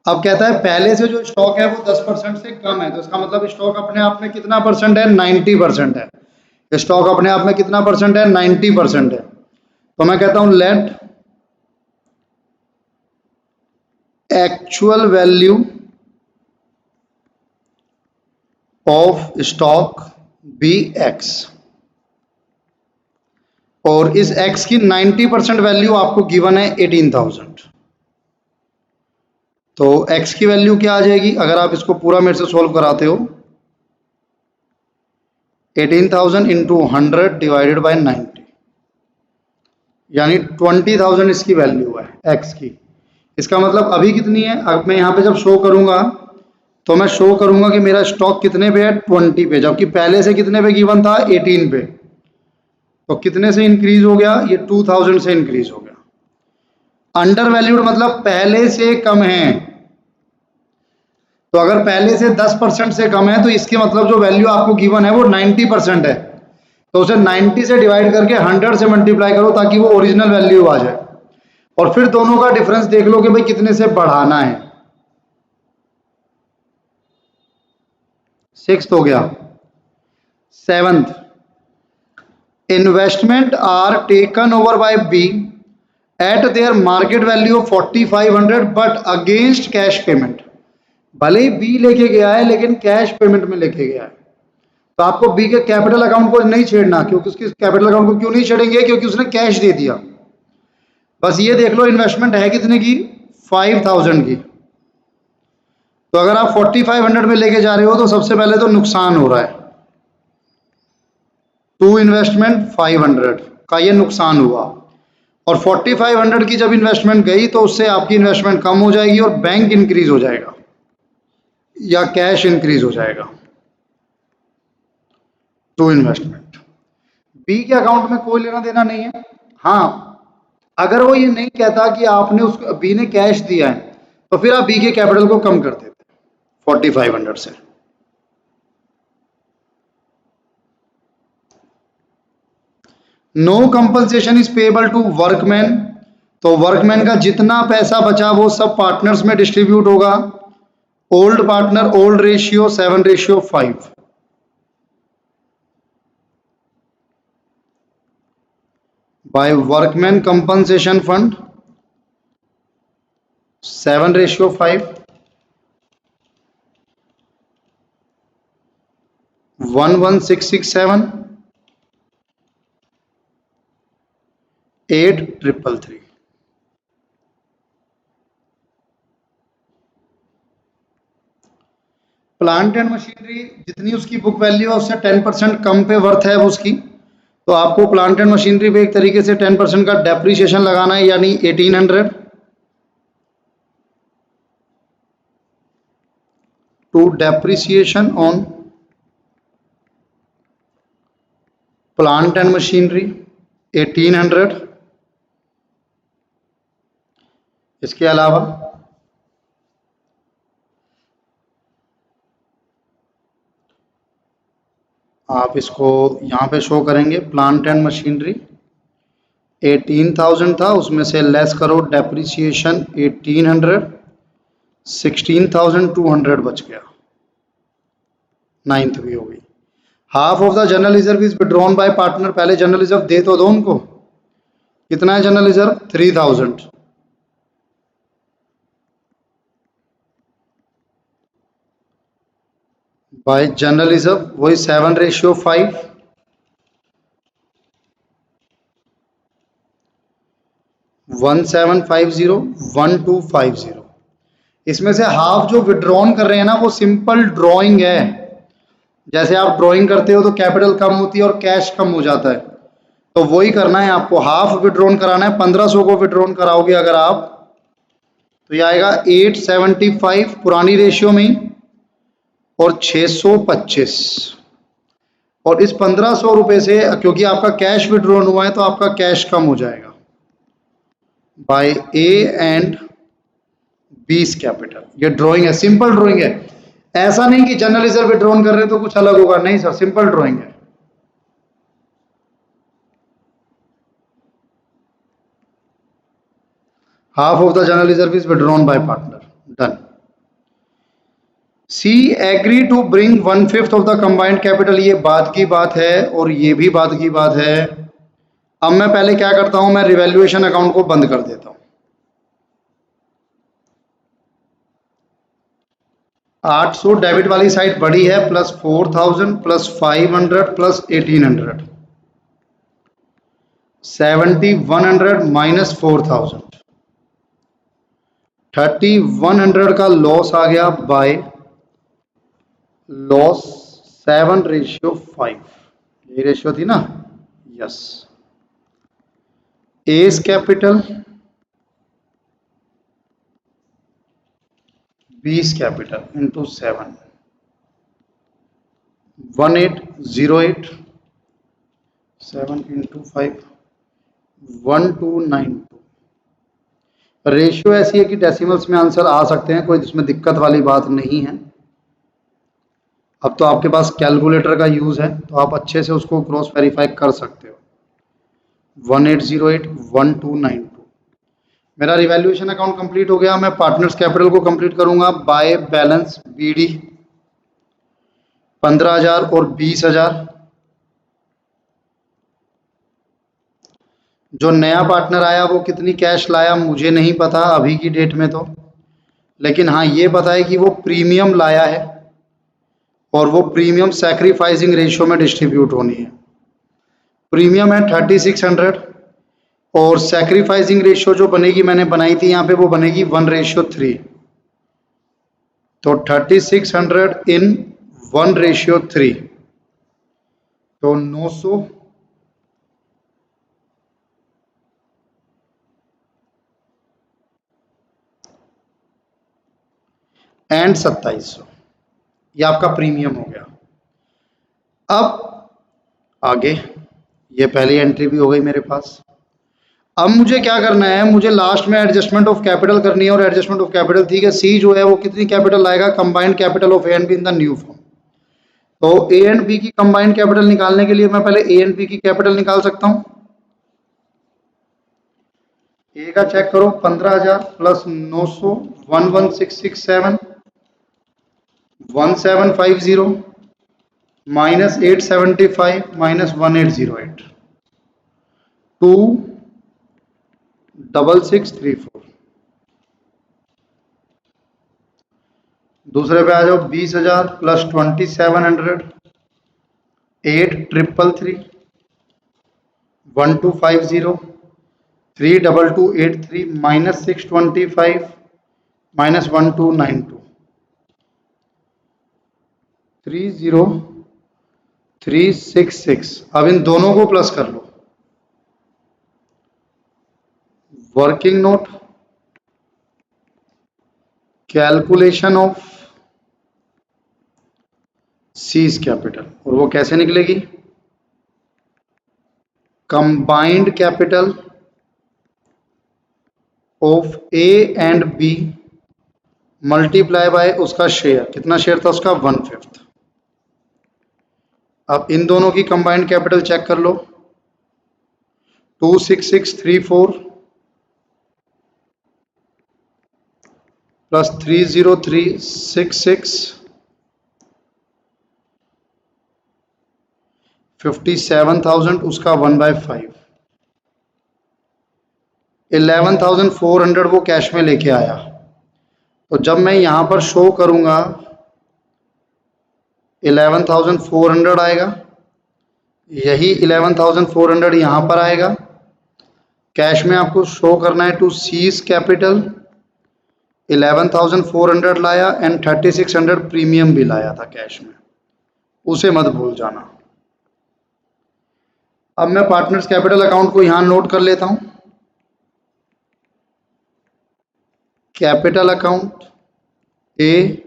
S1: अब कहता है पहले से जो स्टॉक है वो 10% से कम है, तो इसका मतलब स्टॉक अपने आप में कितना परसेंट है? 90% है। स्टॉक अपने आप में कितना परसेंट है? 90% है। तो मैं कहता हूं let actual value of stock be X, और इस एक्स की 90% वैल्यू आपको गिवन है 18,000। तो x की वैल्यू क्या आ जाएगी अगर आप इसको पूरा मेरे से सोल्व कराते हो? 18,000 इंटू 100 डिवाइडेड बाई 90, यानी 20,000 इसकी वैल्यू है x की। इसका मतलब अभी कितनी है? अब मैं यहाँ पे जब शो करूंगा, तो मैं शो करूंगा कि मेरा स्टॉक कितने पे है? 20 पे, जबकि पहले से कितने पे गिवन था? 18 पे। तो कितने से इंक्रीज हो गया? ये 2,000 से इंक्रीज हो गया। अंडर वैल्यूड मतलब पहले से कम है। तो अगर पहले से 10% से कम है, तो इसके मतलब जो वैल्यू आपको गिवन है वो 90% है। तो उसे 90 से डिवाइड करके 100 से मल्टीप्लाई करो, ताकि वो ओरिजिनल वैल्यू आ जाए। और फिर दोनों का डिफरेंस देख लो कि भाई कितने से बढ़ाना है। सिक्स्थ हो गया। Seventh, investment are taken over by B at their market value of 4,500 but against cash payment. भले ही बी लेके गया है, लेकिन कैश पेमेंट में लेके गया है। तो आपको बी के कैपिटल अकाउंट को नहीं छेड़ना। क्योंकि उसकी कैपिटल अकाउंट को क्यों नहीं छेड़ेंगे? क्योंकि उसने कैश दे दिया। बस ये देख लो इन्वेस्टमेंट है कितने की? 5,000 की। तो अगर आप 4500 में लेके जा रहे हो तो सबसे पहले तो नुकसान हो रहा है। टू इन्वेस्टमेंट 500 का ये नुकसान हुआ, और 4500 की जब इन्वेस्टमेंट गई तो उससे आपकी इन्वेस्टमेंट कम हो जाएगी और बैंक इंक्रीज हो जाएगा या कैश इंक्रीज हो जाएगा। टू इन्वेस्टमेंट बी के अकाउंट में कोई लेना देना नहीं है। हाँ, अगर वो ये नहीं कहता कि आपने उसको बी ने कैश दिया है तो फिर आप बी के कैपिटल को कम कर देते 4500 से। No compensation is payable to workman, तो वर्कमैन का जितना पैसा बचा वो सब पार्टनर्स में डिस्ट्रीब्यूट होगा। Old partner old ratio 7:5। By workman compensation fund 7:5, 11667, 8333। Plant and machinery जितनी उसकी बुक वैल्यू है उससे 10% कम पे वर्थ है उसकी, तो आपको प्लांट एंड मशीनरी पे एक तरीके से 10% का डेप्रीशिएशन लगाना है, यानी 1800 to depreciation on plant and machinery 1800। इसके अलावा आप इसको यहाँ पे शो करेंगे, प्लांट एंड मशीनरी 18,000 था, उसमें से लेस करो डेप्रीसिएशन 1800, 16,200 बच गया, 9th भी हो गई। Half of the general reserve is withdrawn by partner, पहले जनरल रिजर्व दे तो दो उनको, कितना है general reserve 3000, bye general reserve वही 7:5, 1750, 1250। इसमें से हाफ जो विड्रॉन कर रहे हैं ना वो सिंपल ड्राइंग है, जैसे आप ड्राइंग करते हो तो कैपिटल कम होती है और कैश कम हो जाता है, तो वही करना है आपको, हाफ विड्रॉन कराना है। 1500 को विड्रॉन कराओगे अगर आप तो ये आएगा 875 पुरानी रेशियो में ही, और 625, और इस 1500 रुपए से क्योंकि आपका कैश विड्रॉन हुआ है तो आपका कैश कम हो जाएगा by A and B's capital. ये ड्राइंग है, सिंपल ड्राइंग है, ऐसा नहीं कि जनरल रिजर्व विड्रॉन कर रहे हैं तो कुछ अलग होगा, नहीं सर, सिंपल ड्राइंग है। Half of the general reserve is withdrawn by partner, done. C agree to bring 1/5 of the combined capital, ये बात की बात है और ये भी बात की बात है। अब मैं पहले क्या करता हूं, मैं रिवैल्यूएशन अकाउंट को बंद कर देता हूं। 800 डेबिट वाली साइड बड़ी है, प्लस 4000 प्लस 500 प्लस 1800, 7100 माइनस 4000, 3100 का लॉस आ गया बाय लॉस 7:5, ये रेशियो थी ना, यस। एस कैपिटल बीस कैपिटल इंटू 7, 1808, 7 इंटू 5, 1292। रेशियो ऐसी है कि डेसिमल्स में आंसर आ सकते हैं, कोई इसमें दिक्कत वाली बात नहीं है। अब तो आपके पास कैलकुलेटर का यूज है तो आप अच्छे से उसको क्रॉस वेरीफाई कर सकते हो। 1808, 1292। मेरा रिवैल्यूएशन अकाउंट कंप्लीट हो गया। मैं पार्टनर्स कैपिटल को कंप्लीट करूंगा बाय बैलेंस बीडी 15,000 और 20,000। जो नया पार्टनर आया वो कितनी कैश लाया मुझे नहीं पता अभी की डेट में तो, लेकिन हाँ ये पता है कि वो प्रीमियम लाया है और वो प्रीमियम सैक्रिफाइसिंग रेशियो में डिस्ट्रीब्यूट होनी है। प्रीमियम है 3600 और सैक्रिफाइसिंग रेशियो जो बनेगी मैंने बनाई थी यहाँ पे, वो बनेगी 1:3। तो 3600 इन 1:3, तो 900 एंड 2700, ये आपका प्रीमियम हो गया। अब आगे, ये पहली एंट्री भी हो गई मेरे पास। अब मुझे क्या करना है, मुझे लास्ट में एडजस्टमेंट ऑफ कैपिटल करनी है, और एडजस्टमेंट ऑफ कैपिटल ठीक है, सी जो है वो कितनी कैपिटल लाएगा, combined capital of A and B in the new form. तो ए एंड बी की कंबाइंड कैपिटल निकालने के लिए मैं पहले ए एंड बी की कैपिटल निकाल सकता हूं। ए का चेक करो, 15,000 प्लस 900, 11,667, 1750 माइनस 875 माइनस 1808, 26634। दूसरे पे आ जाओ, 20,000 प्लस 2700, 8,333, 1250, 32283 माइनस 625 माइनस 1292, 30366। अब इन दोनों को प्लस कर लो। Working note, calculation of C's capital, और वो कैसे निकलेगी, combined capital of A and B multiply by उसका शेयर, कितना शेयर था उसका, 1/5। अब इन दोनों की कंबाइंड कैपिटल चेक कर लो, 26634 प्लस 30366, 57,000 उसका 1/5, 11,400 वो कैश में लेके आया। तो जब मैं यहां पर शो करूंगा 11,400 आएगा, यही 11,400 यहां पर आएगा। कैश में आपको शो करना है टू सीज कैपिटल, 11,400 लाया एंड 3,600 प्रीमियम भी लाया था कैश में, उसे मत भूल जाना। अब मैं पार्टनर्स कैपिटल अकाउंट को यहां नोट कर लेता हूं। Capital account A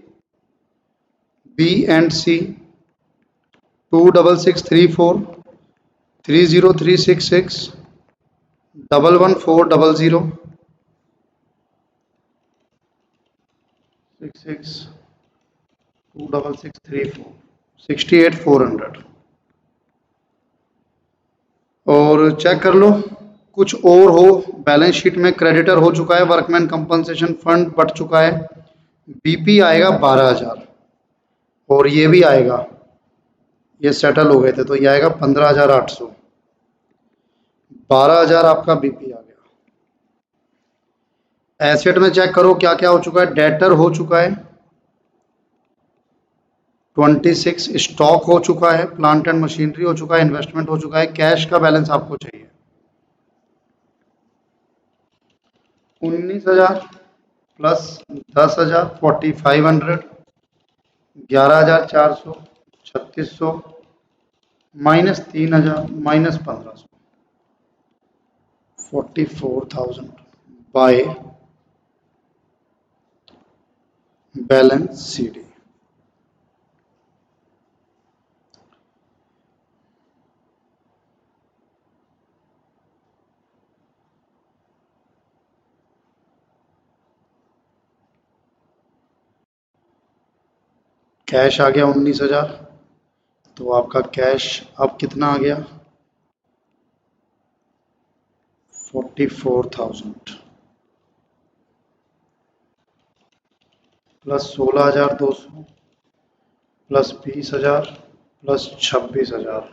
S1: B and C, 26634, 30366, 11400, 66, 26634, 68,400। और चेक कर लो कुछ और हो, बैलेंस शीट में क्रेडिटर हो चुका है, वर्कमैन कंपनसेशन फंड बढ़ चुका है, बीपी आएगा 12,000, और ये भी आएगा, ये सेटल हो गए थे, तो ये आएगा 15,800, 12,000 आपका बीपी आ गया। एसेट में चेक करो क्या क्या हो चुका है, डेटर हो चुका है 26, स्टॉक हो चुका है, प्लांट एंड मशीनरी हो चुका है, इन्वेस्टमेंट हो चुका है। कैश का बैलेंस आपको चाहिए 19,000 plus 10,000 4,500, 11,400, 3,600 minus 3,000 minus 1,500, 44,000 by balance C D. Cash आ गया 19,000, तो आपका कैश अब कितना आ गया, 44,000 प्लस 16,200 प्लस 20,000 प्लस 26,000,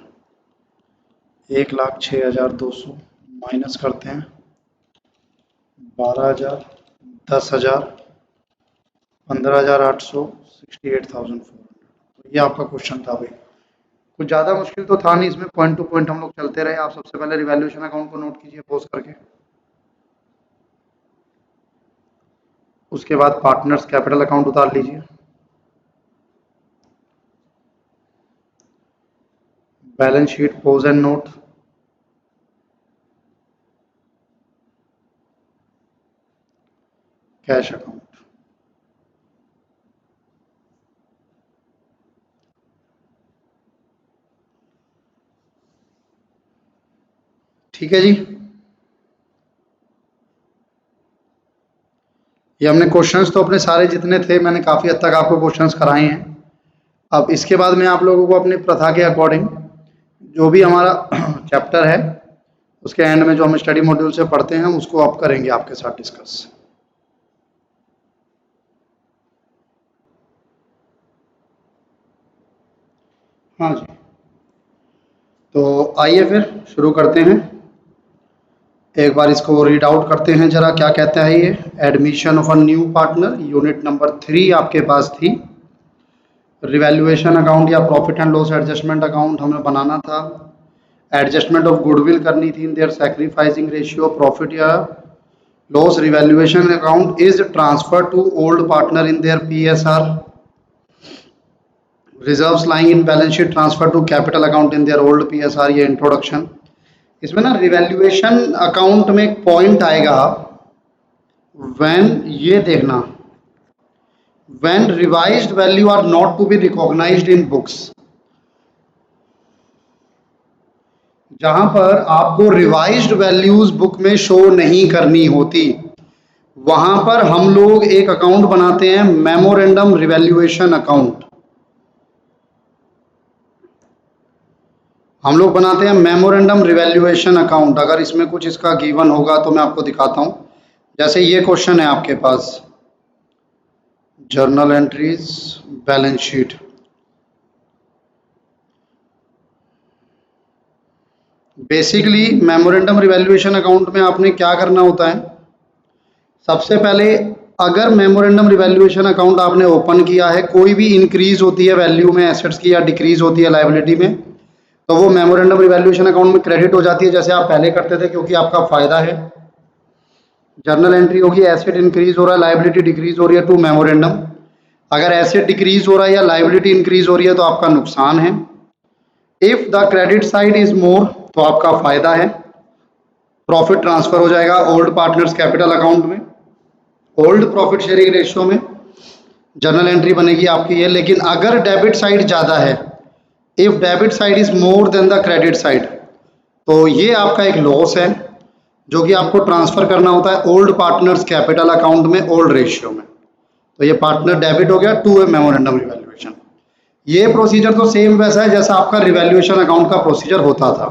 S1: 1,06,200 माइनस करते हैं 12,000, 10,000, 15,800, 68,400। ये आपका क्वेश्चन था भाई, कुछ ज़्यादा मुश्किल तो था नहीं इसमें, पॉइंट टू पॉइंट हम लोग चलते रहे। आप सबसे पहले रिवैल्यूएशन अकाउंट को नोट कीजिए पोस्ट करके, उसके बाद पार्टनर्स कैपिटल अकाउंट उतार लीजिए। Balance sheet pose and note, cash account. ठीक है जी, ये हमने क्वेश्चंस तो अपने सारे जितने थे मैंने काफ़ी हद तक आपको क्वेश्चंस कराए हैं। अब इसके बाद मैं आप लोगों को अपनी प्रथा के अकॉर्डिंग जो भी हमारा चैप्टर है उसके एंड में जो हम स्टडी मॉड्यूल से पढ़ते हैं उसको आप करेंगे आपके साथ डिस्कस। हाँ जी, तो आइए फिर शुरू करते हैं। एक बार इसको रीड आउट करते हैं जरा, क्या कहता है ये। Admission of a new partner, unit number 3 आपके पास थी। रिवैल्यूएशन अकाउंट या profit and loss adjustment account हमें बनाना था। एडजस्टमेंट ऑफ गुडविल करनी थी in their sacrificing ratio, profit या loss revaluation account is transfer to old partner in their PSR, reserves lying in balance sheet transfer to capital account in their old PSR, ये इंट्रोडक्शन। इसमें ना रिवैल्यूएशन अकाउंट में एक पॉइंट आएगा, व्हेन, ये देखना, when revised value are not to be recognised in books, जहां पर आपको रिवाइज्ड वैल्यूज बुक में शो नहीं करनी होती, वहां पर हम लोग एक अकाउंट बनाते हैं, मेमोरेंडम रिवैल्यूएशन अकाउंट। हम लोग बनाते हैं मेमोरेंडम रिवैल्यूएशन अकाउंट। अगर इसमें कुछ इसका गिवन होगा तो मैं आपको दिखाता हूं। जैसे ये क्वेश्चन है आपके पास, journal entries, balance sheet. Basically memorandum revaluation account में आपने क्या करना होता है, सबसे पहले अगर मेमोरेंडम रिवैल्यूएशन अकाउंट आपने ओपन किया है, कोई भी इंक्रीज होती है वैल्यू में एसेट्स की या डिक्रीज होती है लायबिलिटी में, तो वो मेमोरेंडम रिवैल्यूएशन अकाउंट में क्रेडिट हो जाती है, जैसे आप पहले करते थे, क्योंकि आपका फायदा है। जर्नल एंट्री होगी, एसेट इंक्रीज हो रहा है, लायबिलिटी डिक्रीज हो रही है, टू मेमोरेंडम। अगर एसेट डिक्रीज हो रहा है या लायबिलिटी इंक्रीज हो रही है तो आपका नुकसान है। If the credit side is more, तो आपका फायदा है, प्रॉफिट ट्रांसफर हो जाएगा ओल्ड पार्टनर्स कैपिटल अकाउंट में, ओल्ड प्रॉफिट शेयरिंग रेशियो में जर्नल एंट्री बनेगी आपकी ये। लेकिन अगर डेबिट साइड ज़्यादा है, if debit side is more than the credit side, तो ये आपका एक लॉस है जो कि आपको ट्रांसफर करना होता है ओल्ड पार्टनर्स कैपिटल अकाउंट में ओल्ड रेशियो में। तो ये पार्टनर डेबिट हो गया टू ए मेमोरेंडम रिवैल्यूएशन। ये प्रोसीजर तो सेम वैसा है जैसा आपका रिवैल्यूएशन अकाउंट का प्रोसीजर होता था।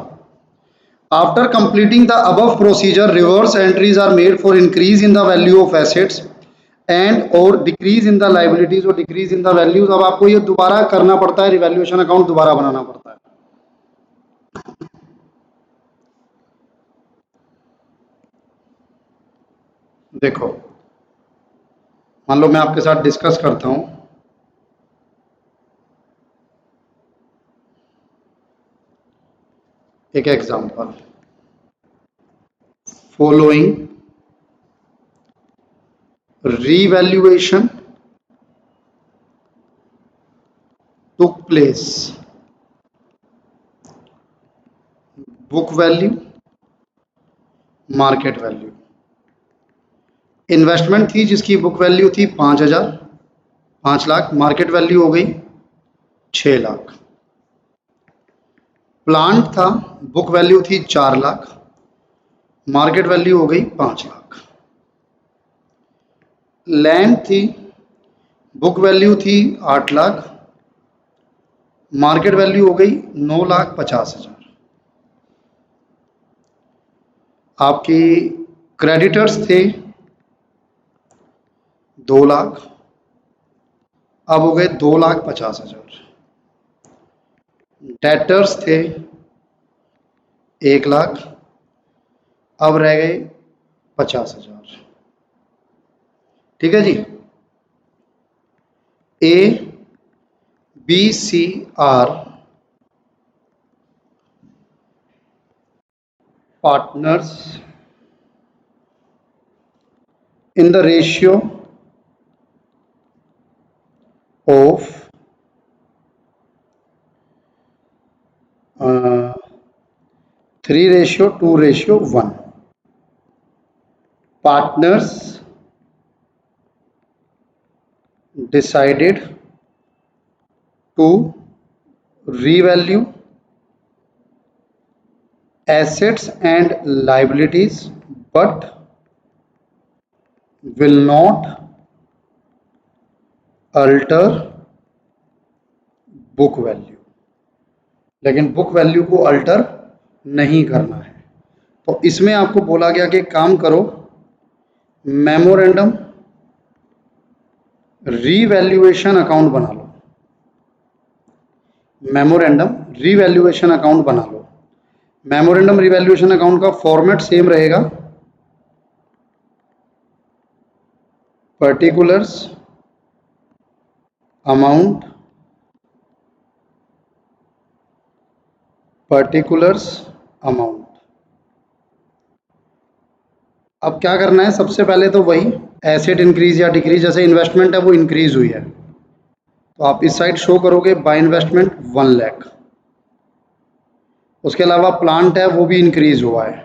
S1: After completing the above procedure, reverse entries are made for increase in the value of assets and और डिक्रीज इन द लाइबिलिटीज और डिक्रीज इन द वैल्यूज। अब आपको ये दोबारा करना पड़ता है, रिवैल्यूएशन अकाउंट दोबारा बनाना पड़ता है। देखो, मान लो मैं आपके साथ डिस्कस करता हूं, एक example, following revaluation took place, book value, market value. Investment थी जिसकी बुक वैल्यू थी 5,000, 5 लाख, मार्केट वैल्यू हो गई 6 लाख। प्लांट था, बुक वैल्यू थी 4 लाख, मार्केट वैल्यू हो गई 5 लाख। लैंड थी, बुक वैल्यू थी 8 लाख, मार्केट वैल्यू हो गई 9,50,000। आपकी क्रेडिटर्स थे 2 लाख, अब हो गए 2,50,000। डेटर्स थे 1 लाख, अब रह गए 50,000। ठीक है ji. A B C are partners in the ratio of 3:2:1. Partners decided to revalue assets and liabilities but will not alter book value, लेकिन बुक वैल्यू को अल्टर नहीं करना है। तो इसमें आपको बोला गया कि काम करो, मेमोरेंडम रीवैल्यूएशन अकाउंट बना लो, मेमोरेंडम रीवैल्यूएशन अकाउंट बना लो। मेमोरेंडम रीवैल्यूएशन अकाउंट का फॉर्मेट सेम रहेगा, पर्टिकुलर्स अमाउंट, पर्टिकुलर्स अमाउंट। अब क्या करना है, सबसे पहले तो वही एसेट इंक्रीज या डिक्रीज, जैसे इन्वेस्टमेंट है वो इंक्रीज हुई है तो आप इस साइड शो करोगे बाय इन्वेस्टमेंट 1 लाख। उसके अलावा प्लांट है वो भी इंक्रीज हुआ है,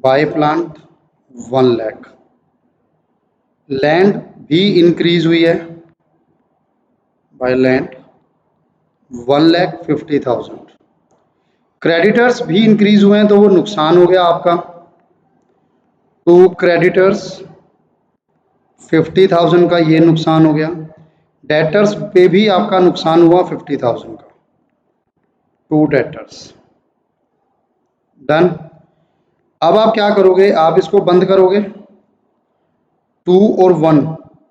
S1: बाय प्लांट 1 लाख। लैंड भी इंक्रीज हुई है, बाय लैंड 1,50,000। क्रेडिटर्स भी इंक्रीज हुए हैं तो वो नुकसान हो गया आपका, टू क्रेडिटर्स 50,000 का ये नुकसान हो गया। डेटर्स पे भी आपका नुकसान हुआ 50,000 का, टू डेटर्स। डन। अब आप क्या करोगे, आप इसको बंद करोगे, 2 और 1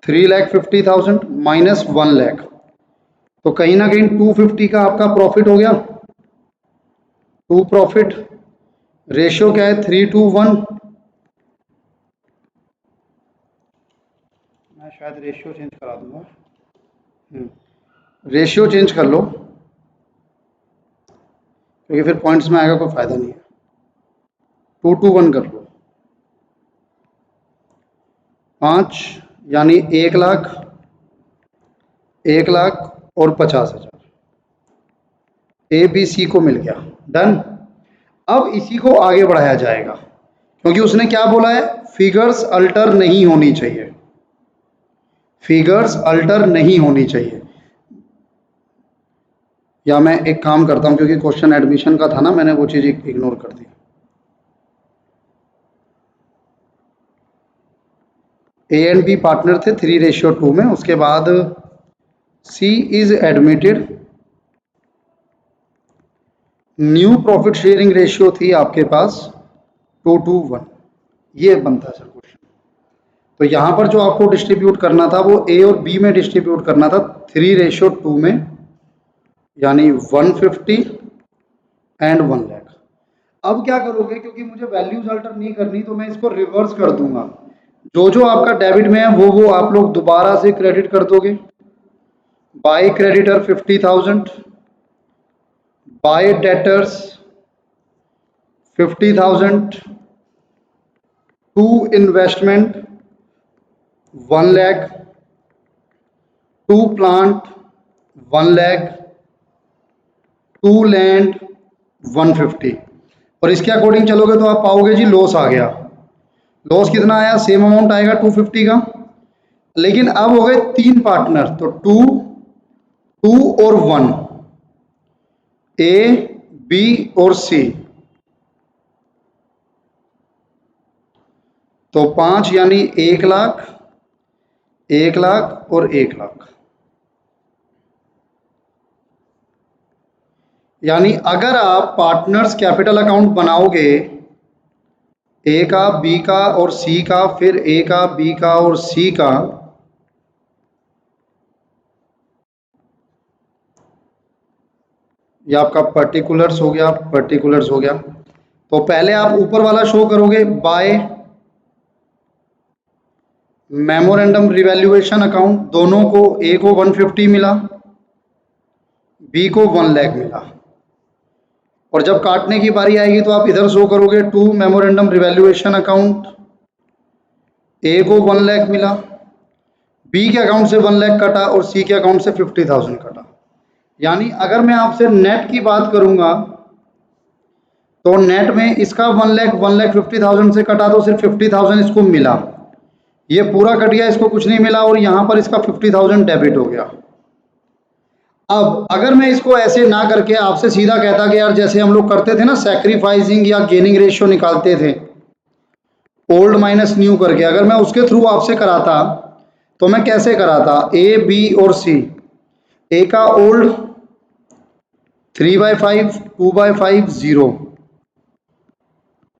S1: 3,50,000 माइनस 1 लाख, तो कहीं ना कहीं 250 का आपका प्रॉफिट हो गया। 2 प्रॉफिट, रेशियो क्या है 3:1। मैं शायद रेशियो चेंज करा दूंगा, रेशियो चेंज कर लो क्योंकि फिर पॉइंट्स में आएगा, कोई फायदा नहीं है। 2:1 कर लो, 5 यानी 1 लाख, 1 लाख और 50,000 ABC को मिल गया। डन। अब इसी को आगे बढ़ाया जाएगा क्योंकि उसने क्या बोला है, फिगर्स अल्टर नहीं होनी चाहिए, फिगर्स अल्टर नहीं होनी चाहिए। या मैं एक काम करता हूं, क्योंकि क्वेश्चन एडमिशन का था ना, मैंने वो चीज इग्नोर कर दी। ए एंड बी पार्टनर थे 3:2 में, उसके बाद C is admitted, new profit sharing ratio थी आपके पास 2:1। ये बनता है सर क्वेश्चन। तो यहां पर जो आपको डिस्ट्रीब्यूट करना था वो ए और बी में डिस्ट्रीब्यूट करना था 3:2 में, यानी 150 एंड 1 लाख। अब क्या करोगे, क्योंकि मुझे वैल्यूज अल्टर नहीं करनी तो मैं इसको रिवर्स कर दूंगा। जो जो आपका डेबिट में है वो आप लोग दोबारा से क्रेडिट कर दोगे। By creditor 50,000, by debtors 50,000, to investment 1 lakh, to plant 1 lakh, to land 150। और इसके अकॉर्डिंग चलोगे तो आप पाओगे जी लॉस आ गया। लॉस कितना आया, सेम अमाउंट आएगा 250 का, लेकिन अब हो गए 3 पार्टनर, तो 2, 2 और 1, ए बी और सी, तो 5 यानी 1 लाख, 1 लाख और 1 लाख। यानी अगर आप पार्टनर्स कैपिटल अकाउंट बनाओगे, ए का, बी का और सी का, फिर ए का, बी का और सी का, ये आपका पर्टिकुलर्स हो गया, पर्टिकुलर्स हो गया। तो पहले आप ऊपर वाला शो करोगे बाय मेमोरेंडम रिवैल्यूएशन अकाउंट, दोनों को, ए को 150 मिला, बी को 1 लाख मिला। और जब काटने की बारी आएगी तो आप इधर शो करोगे 2 मेमोरेंडम रिवैल्यूएशन अकाउंट, ए को 1 लाख मिला, बी के अकाउंट से 1 लाख कटा और सी के अकाउंट से 50,000 कटा। यानी अगर मैं आपसे नेट की बात करूंगा तो नेट में इसका 1,50,000 से कटा तो सिर्फ 50,000 इसको मिला, ये पूरा कट गया, इसको कुछ नहीं मिला, और यहाँ पर इसका 50,000 डेबिट हो गया। अब अगर मैं इसको ऐसे ना करके आपसे सीधा कहता कि यार जैसे हम लोग करते थे ना सैक्रिफाइसिंग या गेनिंग रेशियो निकालते थे ओल्ड माइनस न्यू करके, अगर मैं उसके थ्रू आपसे कराता तो मैं कैसे कराता, ए बी और सी, ए का ओल्ड 3/5, 2/5, 0,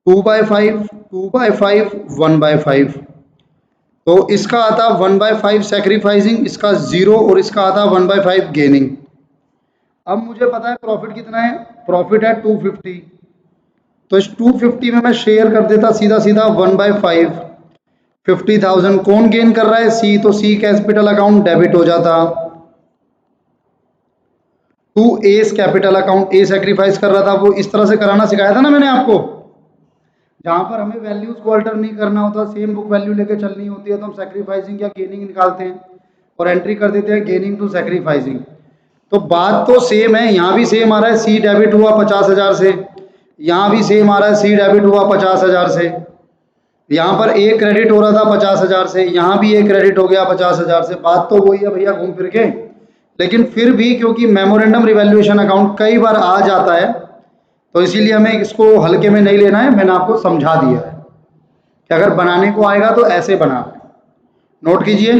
S1: 2/5, 2/5, 1/5, तो इसका आता 1/5 सैक्रिफाइसिंग, इसका 0 और इसका आता 1/5 गेनिंग। अब मुझे पता है प्रॉफिट कितना है, प्रॉफिट है 250, तो इस 250 में मैं शेयर कर देता सीधा सीधा 1/5, 50,000 कौन गेन कर रहा है, सी, तो सी कैपिटल अकाउंट डेबिट हो जाता to A's capital account, A sacrifice कर रहा था, वो इस तरह से कराना सिखाया था ना मैंने आपको, जहां पर हमें वैल्यूज को अल्टर नहीं करना होता, सेम बुक वैल्यू लेके चलनी होती है, तो हम सैक्रिफाइसिंग या गेनिंग निकालते हैं और एंट्री कर देते हैं गेनिंग टू सैक्रिफाइसिंग। तो बात तो सेम है, यहाँ भी सेम आ रहा है, सी डेबिट हुआ 50,000 से, यहाँ भी सेम आ रहा है, सी डेबिट हुआ 50,000 से, यहाँ पर ए क्रेडिट हो रहा था 50,000 से, यहाँ भी ए क्रेडिट हो गया 50,000 से, बात तो वही है भैया घूम फिर के। लेकिन फिर भी क्योंकि मेमोरेंडम रिवैल्यूएशन अकाउंट कई बार आ जाता है, तो इसीलिए हमें इसको हल्के में नहीं लेना है, मैंने आपको समझा दिया है कि अगर बनाने को आएगा तो ऐसे बना, नोट कीजिए।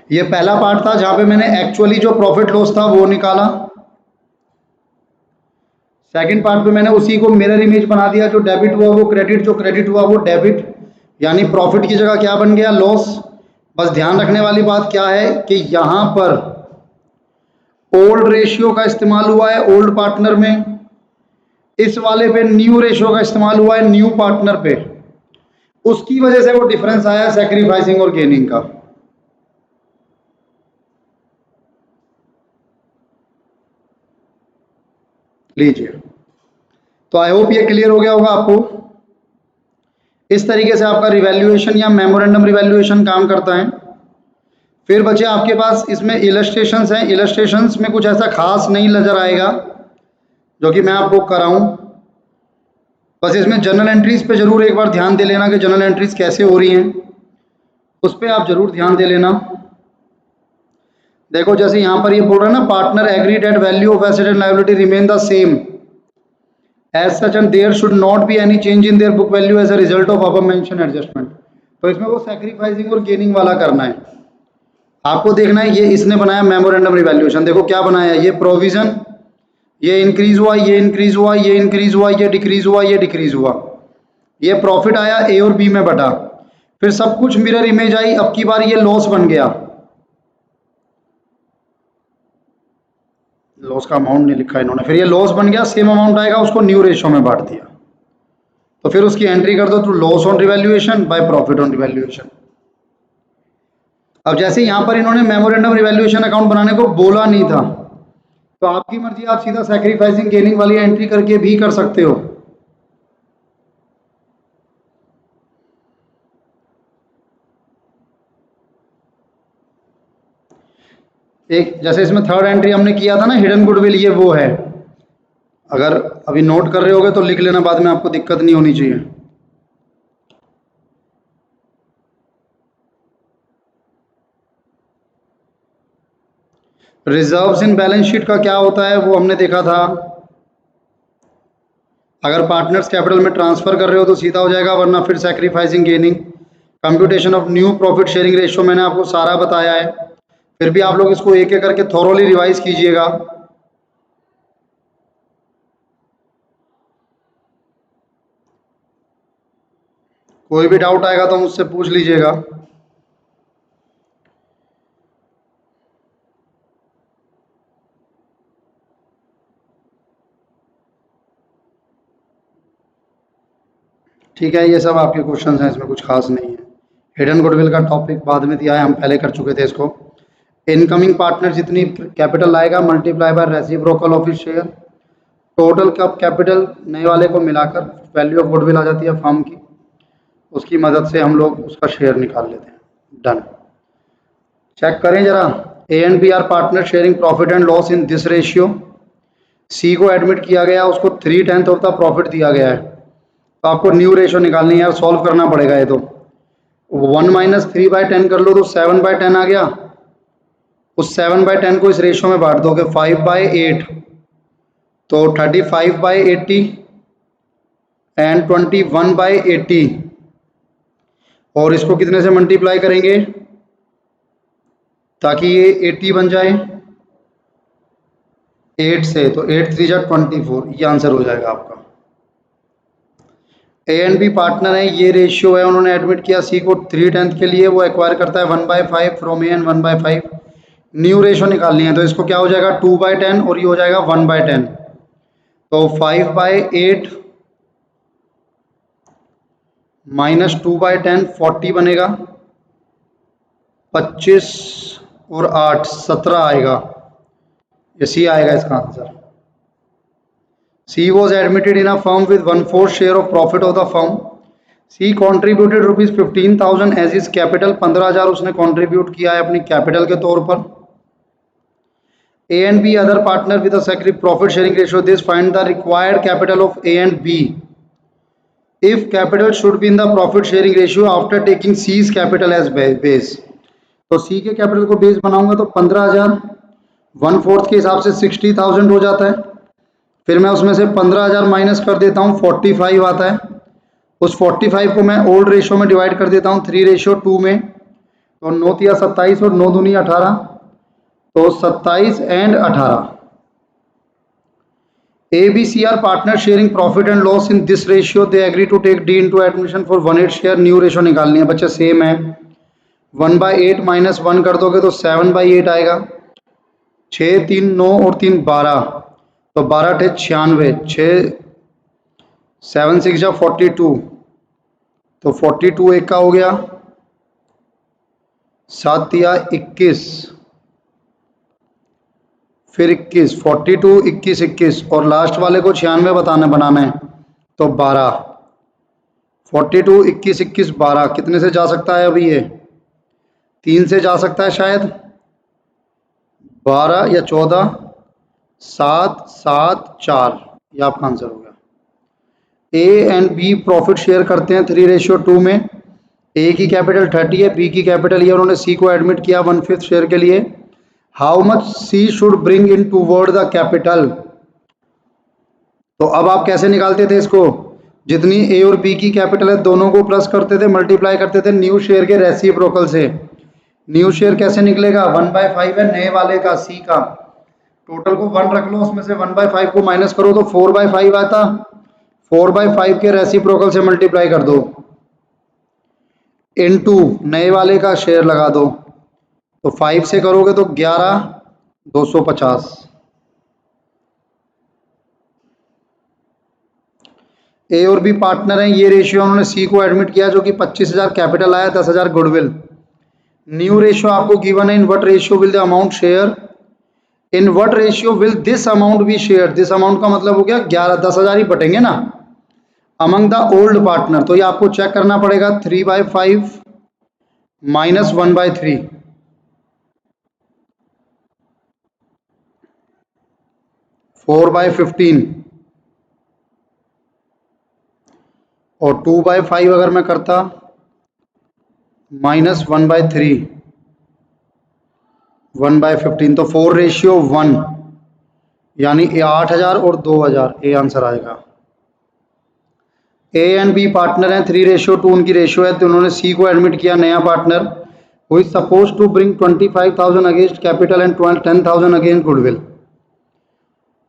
S1: ये पहला पार्ट था जहां पे मैंने एक्चुअली जो प्रॉफिट लॉस था वो निकाला। सेकंड पार्ट पे मैंने उसी को मिरर इमेज बना दिया, जो डेबिट हुआ वो क्रेडिट, जो क्रेडिट हुआ वो डेबिट, यानी प्रॉफिट की जगह क्या बन गया, लॉस। बस ध्यान रखने वाली बात क्या है कि यहां पर ओल्ड रेशियो का इस्तेमाल हुआ है ओल्ड पार्टनर में, इस वाले पे न्यू रेशियो का इस्तेमाल हुआ है न्यू पार्टनर पे, उसकी वजह से वो डिफरेंस आया सैक्रिफाइसिंग और गेनिंग का। लीजिए, तो आई होप ये क्लियर हो गया होगा आपको। इस तरीके से आपका रिवैल्यूएशन या मेमोरेंडम रिवैल्यूएशन काम करता है। फिर बचे आपके पास इसमें इलस्ट्रेशंस हैं, इलस्ट्रेशंस में कुछ ऐसा खास नहीं नजर आएगा जो कि मैं आपको कराऊं, बस इसमें जनरल एंट्रीज पे जरूर एक बार ध्यान दे लेना कि जनरल एंट्रीज कैसे हो रही हैं, उस पर आप जरूर ध्यान दे लेना। देखो जैसे यहाँ पर ये बोल रहा है ना, partner agree that value of asset and liability remain the same as such and there should not be any change in their book value as a result of above mention adjustment. तो इसमें वो सैक्रिफाइसिंग और गेनिंग वाला करना है, आपको देखना है। ये इसने बनाया मेमोरेंडम रिवैल्यूएशन, देखो क्या बनाया, ये प्रोविजन, ये इंक्रीज हुआ, ये इंक्रीज हुआ, ये इंक्रीज हुआ, ये डिक्रीज हुआ, ये डिक्रीज हुआ, ये प्रॉफिट आया ए और बी में बटा, फिर सब कुछ मिरर इमेज आई, अब की बार ये लॉस बन गया, लॉस का अमाउंट नहीं लिखा इन्होंने, फिर ये लॉस बन गया, सेम अमाउंट आएगा, उसको न्यू रेशियो में बांट दिया, तो फिर उसकी एंट्री कर दो to loss on revaluation by profit on revaluation. अब जैसे यहां पर इन्होंने मेमोरेंडम रिवैल्यूएशन अकाउंट बनाने को बोला नहीं था, तो आपकी मर्जी, आप सीधा सैक्रिफाइसिंग गेनिंग वाली एंट्री करके भी कर सकते हो। एक जैसे इसमें थर्ड एंट्री हमने किया था ना हिडन गुडविल, ये वो है, अगर अभी नोट कर रहे होगे तो लिख लेना, बाद में आपको दिक्कत नहीं होनी चाहिए। रिजर्व्स इन बैलेंस शीट का क्या होता है वो हमने देखा था, अगर पार्टनर्स कैपिटल में ट्रांसफर कर रहे हो तो सीधा हो जाएगा, वरना फिर sacrificing gaining. Computation of new profit sharing ratio मैंने आपको सारा बताया है, फिर भी आप लोग इसको एक एक करके थॉरोली रिवाइज कीजिएगा। कोई भी डाउट आएगा तो मुझसे पूछ लीजिएगा। ठीक है, ये सब आपके क्वेश्चंस हैं, इसमें कुछ खास नहीं है। हिडन गुडविल का टॉपिक बाद में दिया है, हम पहले कर चुके थे इसको। इनकमिंग पार्टनर जितनी कैपिटल आएगा multiply by reciprocal of his share, total का कैपिटल नए वाले को मिलाकर वैल्यू ऑफ गुडविल आ जाती है फर्म की, उसकी मदद से हम लोग उसका शेयर निकाल लेते हैं। डन। चेक करें जरा। A and B are partner sharing profit and loss in this ratio. C को एडमिट किया गया, उसको 3/10 ऑफ द प्रॉफिट दिया गया है, तो आपको न्यू रेशियो निकालनी है यार, सॉल्व करना पड़ेगा ये तो। 1 माइनस 3/10 कर लो तो 7/10 आ गया। उस 7/10 को इस रेशियो में बांट दोगे 5/8, तो 35/80 एंड 21/80, और इसको कितने से मल्टीप्लाई करेंगे ताकि ये 80 बन जाए, 8 से, तो 8 3 जा 24, ये आंसर हो जाएगा आपका। ए एंड बी पार्टनर है, ये रेशियो है, उन्होंने एडमिट किया सी को 3/10 के लिए, वो एक्वायर करता है 1/5 from A and 1/5। New ratio निकालनी है, तो इसको क्या हो जाएगा 2/10 और ये हो जाएगा 1/10, तो 5/8 माइनस 2/10 40 बनेगा, 25 और 8 17 आएगा, ये सी आएगा इसका answer. C was admitted in a firm with 1/4 share of profit of the firm. C contributed ₹15,000 as his capital, 15,000 उसने कॉन्ट्रीब्यूट किया है अपनी कैपिटल के तौर पर। A and B other partner with a profit sharing ratio, this find the required capital of A and B if capital should be in the profit sharing ratio after taking C's capital as base। तो C के कैपिटल को बेस बनाऊंगा तो 15,000 1/4 के हिसाब से 60,000 हो जाता है, फिर मैं उसमें से 15,000 माइनस कर देता हूँ 45 आता है, उस 45 को मैं ओल्ड रेशियो में डिवाइड कर देता हूँ 3:2 में, तो 9 तिया 27 और 9 दूनी 18, तो 27 and 18। A, B, C are partner sharing profit and loss in this ratio. They agree to take D into admission for 1/8 share. New ratio निकालनी है बच्चे, सेम है। 1/8 माइनस 1 कर दोगे तो 7/8 आएगा। 6 3 9 और 3 12, तो 12 टे 96, 6 7 6 जा 42, तो 42 एक का हो गया, 7 तिया 21, फिर 21, 42 21 21, और लास्ट वाले को 96 बनाना है, तो 12, 42 21 21 12, कितने से जा सकता है अभी ये 3 से जा सकता है शायद, 12 या 14 7 7 4, ये आपका आंसर हो गया। A and B profit share करते हैं 3:2 में। ए की कैपिटल 30 है, बी की कैपिटल ये उन्होंने सी को एडमिट किया 1/5 शेयर के लिए। How much see should bring in toward the capital, तो अब आप कैसे निकालते थे इसको, जितनी ए और बी की कैपिटल है दोनों को प्लस करते थे, मल्टीप्लाई करते थे न्यू शेयर के रेसिप्रोकल से। न्यू शेयर कैसे निकलेगा, 1/5 है नए वाले का, सी का, टोटल को 1 रख लो, उसमें से 1/5 को माइनस करो तो 4/5 आता, 4/5 के रेसिप्रोकल से मल्टीप्लाई कर दो, इनटू नए वाले का शेयर लगा दो, तो 5 से करोगे तो 11 250। ए और बी पार्टनर हैं, ये रेशियो उन्होंने सी को एडमिट किया जो कि 25,000 कैपिटल आया, 10,000 गुडविल। न्यू रेशियो आपको गिवन है, in what ratio will the amount share, in what ratio will this amount be share, this amount का मतलब हो गया 11 10,000 ही बटेंगे ना अमंग द ओल्ड पार्टनर, तो ये आपको चेक करना पड़ेगा 3/5 माइनस 1/3, 4/15, और 2/5 अगर मैं करता माइनस 1/3, 1/15, तो 4:1, यानी 8,000 और 2,000, ये आंसर आएगा। ए एंड बी पार्टनर हैं, 3:2 उनकी रेशियो है, तो उन्होंने सी को एडमिट किया नया partner, who is suppose to bring 25,000 against capital and 10,000 against goodwill.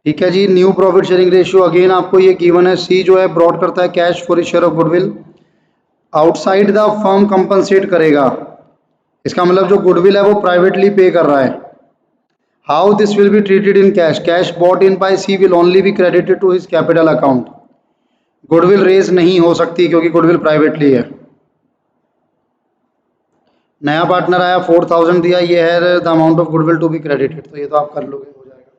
S1: ठीक है ji, new profit sharing ratio again आपको ये गिवन है, सी जो है ब्रॉड करता है cash for share of goodwill, outside the firm compensate करेगा, इसका मतलब जो गुडविल है वो प्राइवेटली पे कर रहा है। How this will be treated in cash, cash brought in by C will only be credited to his capital account, goodwill raise नहीं हो सकती क्योंकि गुडविल प्राइवेटली है। नया पार्टनर आया 4,000 दिया, ये है the amount of goodwill to be credited, तो ये तो आप कर लोगे, हो जाएगा।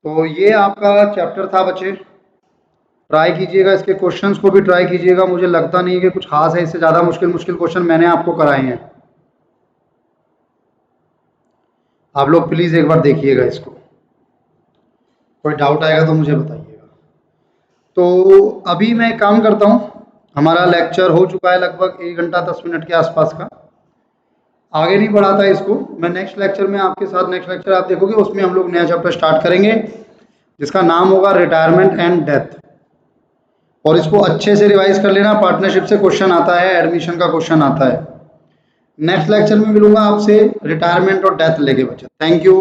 S1: तो ये आपका चैप्टर था बच्चे, ट्राई कीजिएगा, इसके क्वेश्चंस को भी ट्राई कीजिएगा, मुझे लगता नहीं है कि कुछ खास है, इससे ज़्यादा मुश्किल क्वेश्चन मैंने आपको कराए हैं। आप लोग प्लीज़ एक बार देखिएगा इसको, कोई डाउट आएगा तो मुझे बताइएगा। तो अभी मैं एक काम करता हूँ, हमारा लेक्चर हो चुका है लगभग 1 घंटा 10 मिनट के आसपास का, आगे नहीं बढ़ाता इसको। मैं नेक्स्ट लेक्चर में आपके साथ, नेक्स्ट लेक्चर आप देखोगे उसमें हम लोग नया चैप्टर स्टार्ट करेंगे जिसका नाम होगा रिटायरमेंट एंड डेथ, और इसको अच्छे से रिवाइज कर लेना। पार्टनरशिप से क्वेश्चन आता है, एडमिशन का क्वेश्चन आता है। नेक्स्ट लेक्चर में मिलूंगा आपसे रिटायरमेंट और डेथ लेके बच्चे। Thank you.